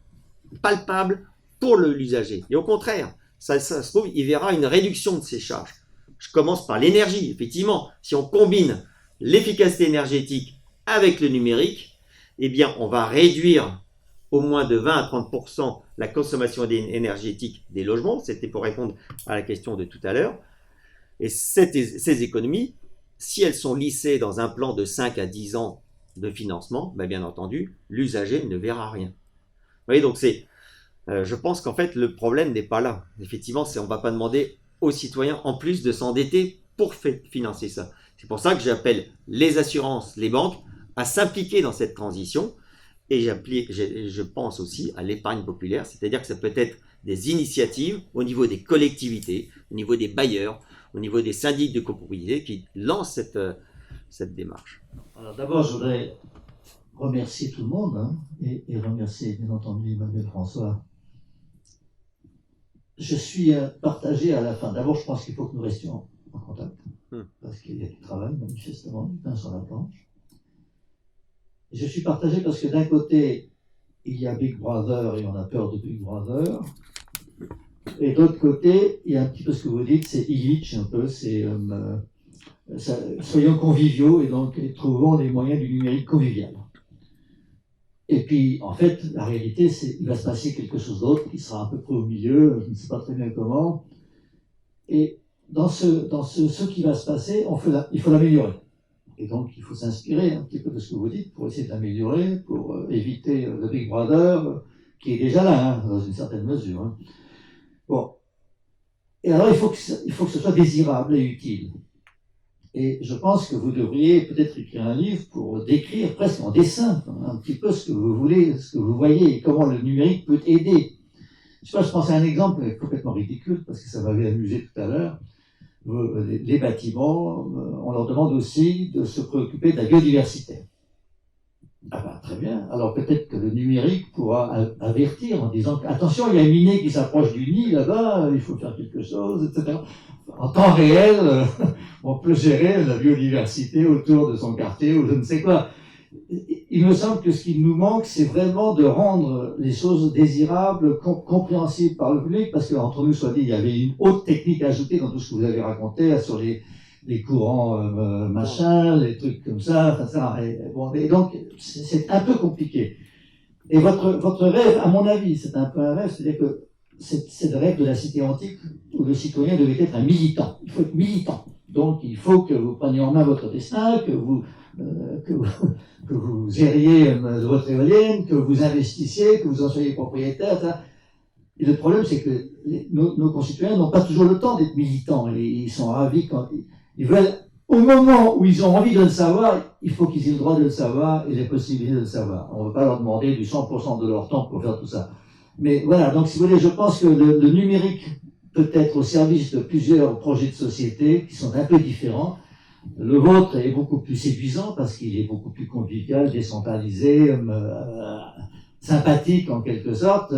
palpable pour l'usager. Et au contraire, ça se trouve, il verra une réduction de ses charges. Je commence par l'énergie. Effectivement, si on combine l'efficacité énergétique avec le numérique, eh bien, on va réduire au moins de 20 à 30% la consommation énergétique des logements. C'était pour répondre à la question de tout à l'heure. Et ces économies, si elles sont lissées dans un plan de 5 à 10 ans de financement, bien entendu, l'usager ne verra rien. Vous voyez, donc je pense qu'en fait, le problème n'est pas là. Effectivement, on ne va pas demander aux citoyens, en plus, de s'endetter pour financer ça. C'est pour ça que j'appelle les assurances, les banques, à s'impliquer dans cette transition. Et je pense aussi à l'épargne populaire, c'est-à-dire que ça peut être des initiatives au niveau des collectivités, au niveau des bailleurs, au niveau des syndics de copropriété qui lancent cette démarche. Alors d'abord, je voudrais remercier tout le monde et remercier bien entendu Emmanuel François. Je suis partagé à la fin. D'abord, je pense qu'il faut que nous restions en contact parce qu'il y a du travail manifestement, du pain sur la planche. Je suis partagé parce que d'un côté, il y a Big Brother et on a peur de Big Brother. Et d'autre côté, il y a un petit peu ce que vous dites, c'est Illich un peu, soyons conviviaux et donc trouvons les moyens du numérique convivial. Et puis, en fait, la réalité, c'est qu'il va se passer quelque chose d'autre qui sera à peu près au milieu, je ne sais pas très bien comment. Et dans ce qui va se passer, il faut l'améliorer. Et donc, il faut s'inspirer un petit peu de ce que vous dites pour essayer d'améliorer, pour éviter le Big Brother qui est déjà là, dans une certaine mesure. Bon. Et alors, il faut que ce soit désirable et utile. Et je pense que vous devriez peut-être écrire un livre pour décrire presque en dessin un petit peu ce que vous voulez, ce que vous voyez et comment le numérique peut aider. Je pense à un exemple complètement ridicule parce que ça m'avait amusé tout à l'heure. Les bâtiments, on leur demande aussi de se préoccuper de la biodiversité. Très bien. Alors peut-être que le numérique pourra avertir en disant attention, il y a une minée qui s'approche du nid là-bas, il faut faire quelque chose, etc. En temps réel, on peut gérer la biodiversité autour de son quartier ou je ne sais quoi. Il me semble que ce qui nous manque, c'est vraiment de rendre les choses désirables, compréhensibles par le public, parce qu'entre nous, soit dit, il y avait une haute technique ajoutée dans tout ce que vous avez raconté sur les courants machin, les trucs comme ça, enfin ça. Et donc, c'est un peu compliqué. Et votre rêve, à mon avis, c'est un peu un rêve, c'est-à-dire que c'est le rêve de la cité antique où le citoyen devait être un militant. Il faut être militant. Donc, il faut que vous preniez en main votre destin, que vous gériez votre éolienne, que vous investissiez, que vous en soyez propriétaire, etc. Et le problème, c'est que nos concitoyens n'ont pas toujours le temps d'être militants. Et ils sont ravis quand ils veulent, au moment où ils ont envie de le savoir, il faut qu'ils aient le droit de le savoir et les possibilités de le savoir. On ne va pas leur demander du 100% de leur temps pour faire tout ça. Mais voilà, donc si vous voulez, je pense que le numérique peut être au service de plusieurs projets de société qui sont un peu différents. Le vôtre est beaucoup plus séduisant parce qu'il est beaucoup plus convivial, décentralisé, sympathique en quelque sorte.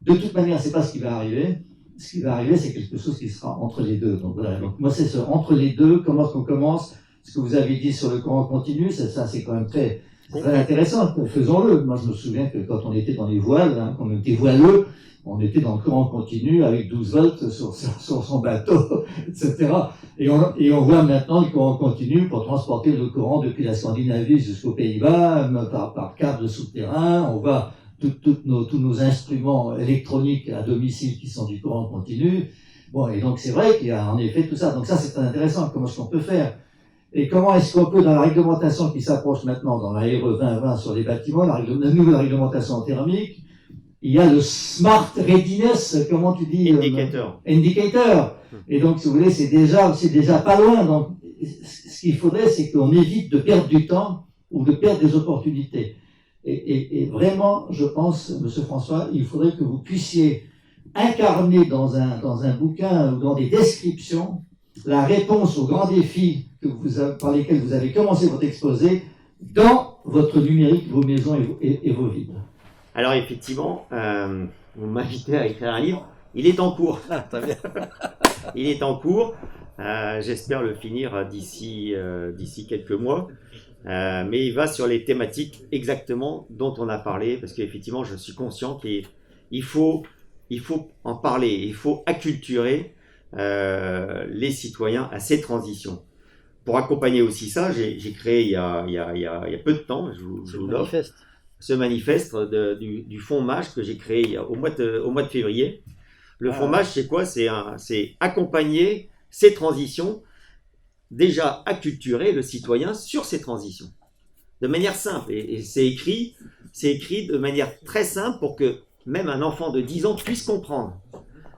De toute manière, c'est pas ce qui va arriver. Ce qui va arriver, c'est quelque chose qui sera entre les deux. Donc voilà. Donc moi, c'est ce entre les deux. Comment est-ce qu'on commence? Ce que vous avez dit sur le courant continu, ça c'est quand même très intéressant. Faisons-le. Moi, je me souviens que quand on était dans les voiles, quand on était voileux, on était dans le courant continu avec 12 volts sur son bateau, etc. Et on voit maintenant le courant continu pour transporter le courant depuis la Scandinavie jusqu'aux Pays-Bas par câble souterrain. On voit tous nos instruments électroniques à domicile qui sont du courant continu. Bon, et donc c'est vrai qu'il y a en effet tout ça. Donc ça, c'est très intéressant. Comment est-ce qu'on peut faire? Et comment est-ce qu'on peut, dans la réglementation qui s'approche maintenant, dans la RE 2020 sur les bâtiments, la nouvelle réglementation thermique, il y a le Smart Readiness, comment tu dis? Indicator. Indicator. Et donc, si vous voulez, c'est déjà pas loin. Donc, ce qu'il faudrait, c'est qu'on évite de perdre du temps ou de perdre des opportunités. Et vraiment, je pense, Monsieur François, il faudrait que vous puissiez incarner dans un bouquin ou dans des descriptions la réponse aux grands défis par lesquels vous avez commencé votre exposé dans votre numérique, vos maisons et vos villes. Alors effectivement, vous m'invitez à écrire un livre. Il est en cours. Ah, très bien. Il est en cours. J'espère le finir d'ici quelques mois. Mais il va sur les thématiques exactement dont on a parlé, parce qu'effectivement, je suis conscient qu'il faut en parler, il faut acculturer les citoyens à ces transitions. Pour accompagner aussi ça, j'ai créé il y a peu de temps, je vous l'offre, ce manifeste du Fonds MAGE que j'ai créé au mois de février. Le Fonds MAGE, c'est quoi? C'est accompagner ces transitions, déjà acculturer le citoyen sur ces transitions, de manière simple. Et c'est écrit de manière très simple pour que même un enfant de 10 ans puisse comprendre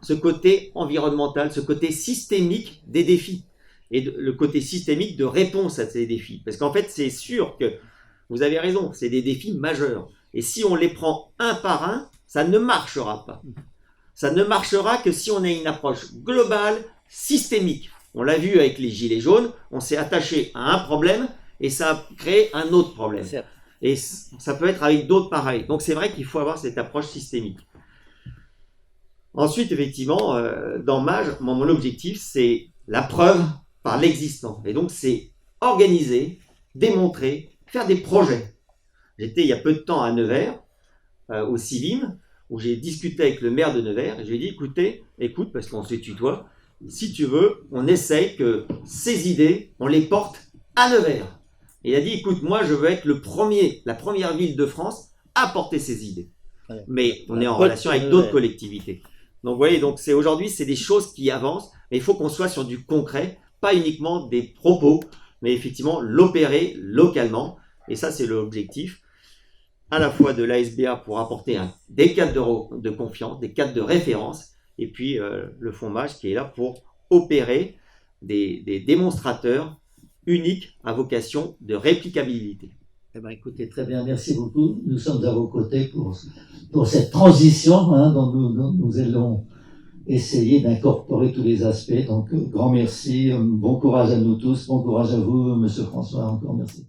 ce côté environnemental, ce côté systémique des défis, et le côté systémique de réponse à ces défis. Parce qu'en fait, c'est sûr que vous avez raison, c'est des défis majeurs. Et si on les prend un par un, ça ne marchera pas. Ça ne marchera que si on a une approche globale, systémique. On l'a vu avec les gilets jaunes, on s'est attaché à un problème et ça a créé un autre problème. Et ça peut être avec d'autres pareils. Donc c'est vrai qu'il faut avoir cette approche systémique. Ensuite, effectivement, dans MAGE, mon objectif, c'est la preuve par l'existant. Et donc, c'est organiser, démontrer, faire des projets. J'étais il y a peu de temps à Nevers, au Civim, où j'ai discuté avec le maire de Nevers, et je lui ai dit, écoute, parce qu'on se tutoie, si tu veux, on essaye que ces idées, on les porte à Nevers. Et il a dit, écoute, moi, je veux être la première ville de France à porter ces idées. Mais on est en relation avec d'autres collectivités. Donc, vous voyez, aujourd'hui, c'est des choses qui avancent, mais il faut qu'on soit sur du concret, pas uniquement des propos, mais effectivement l'opérer localement. Et ça, c'est l'objectif, à la fois de l'ASBA pour apporter des cadres de confiance, des cadres de référence, et puis le Fonds MAGE qui est là pour opérer des démonstrateurs uniques à vocation de réplicabilité. Eh bien, écoutez, très bien, merci beaucoup. Nous sommes à vos côtés pour cette transition dont nous allons essayer d'incorporer tous les aspects. Donc, grand merci, bon courage à nous tous, bon courage à vous, Monsieur François, encore merci.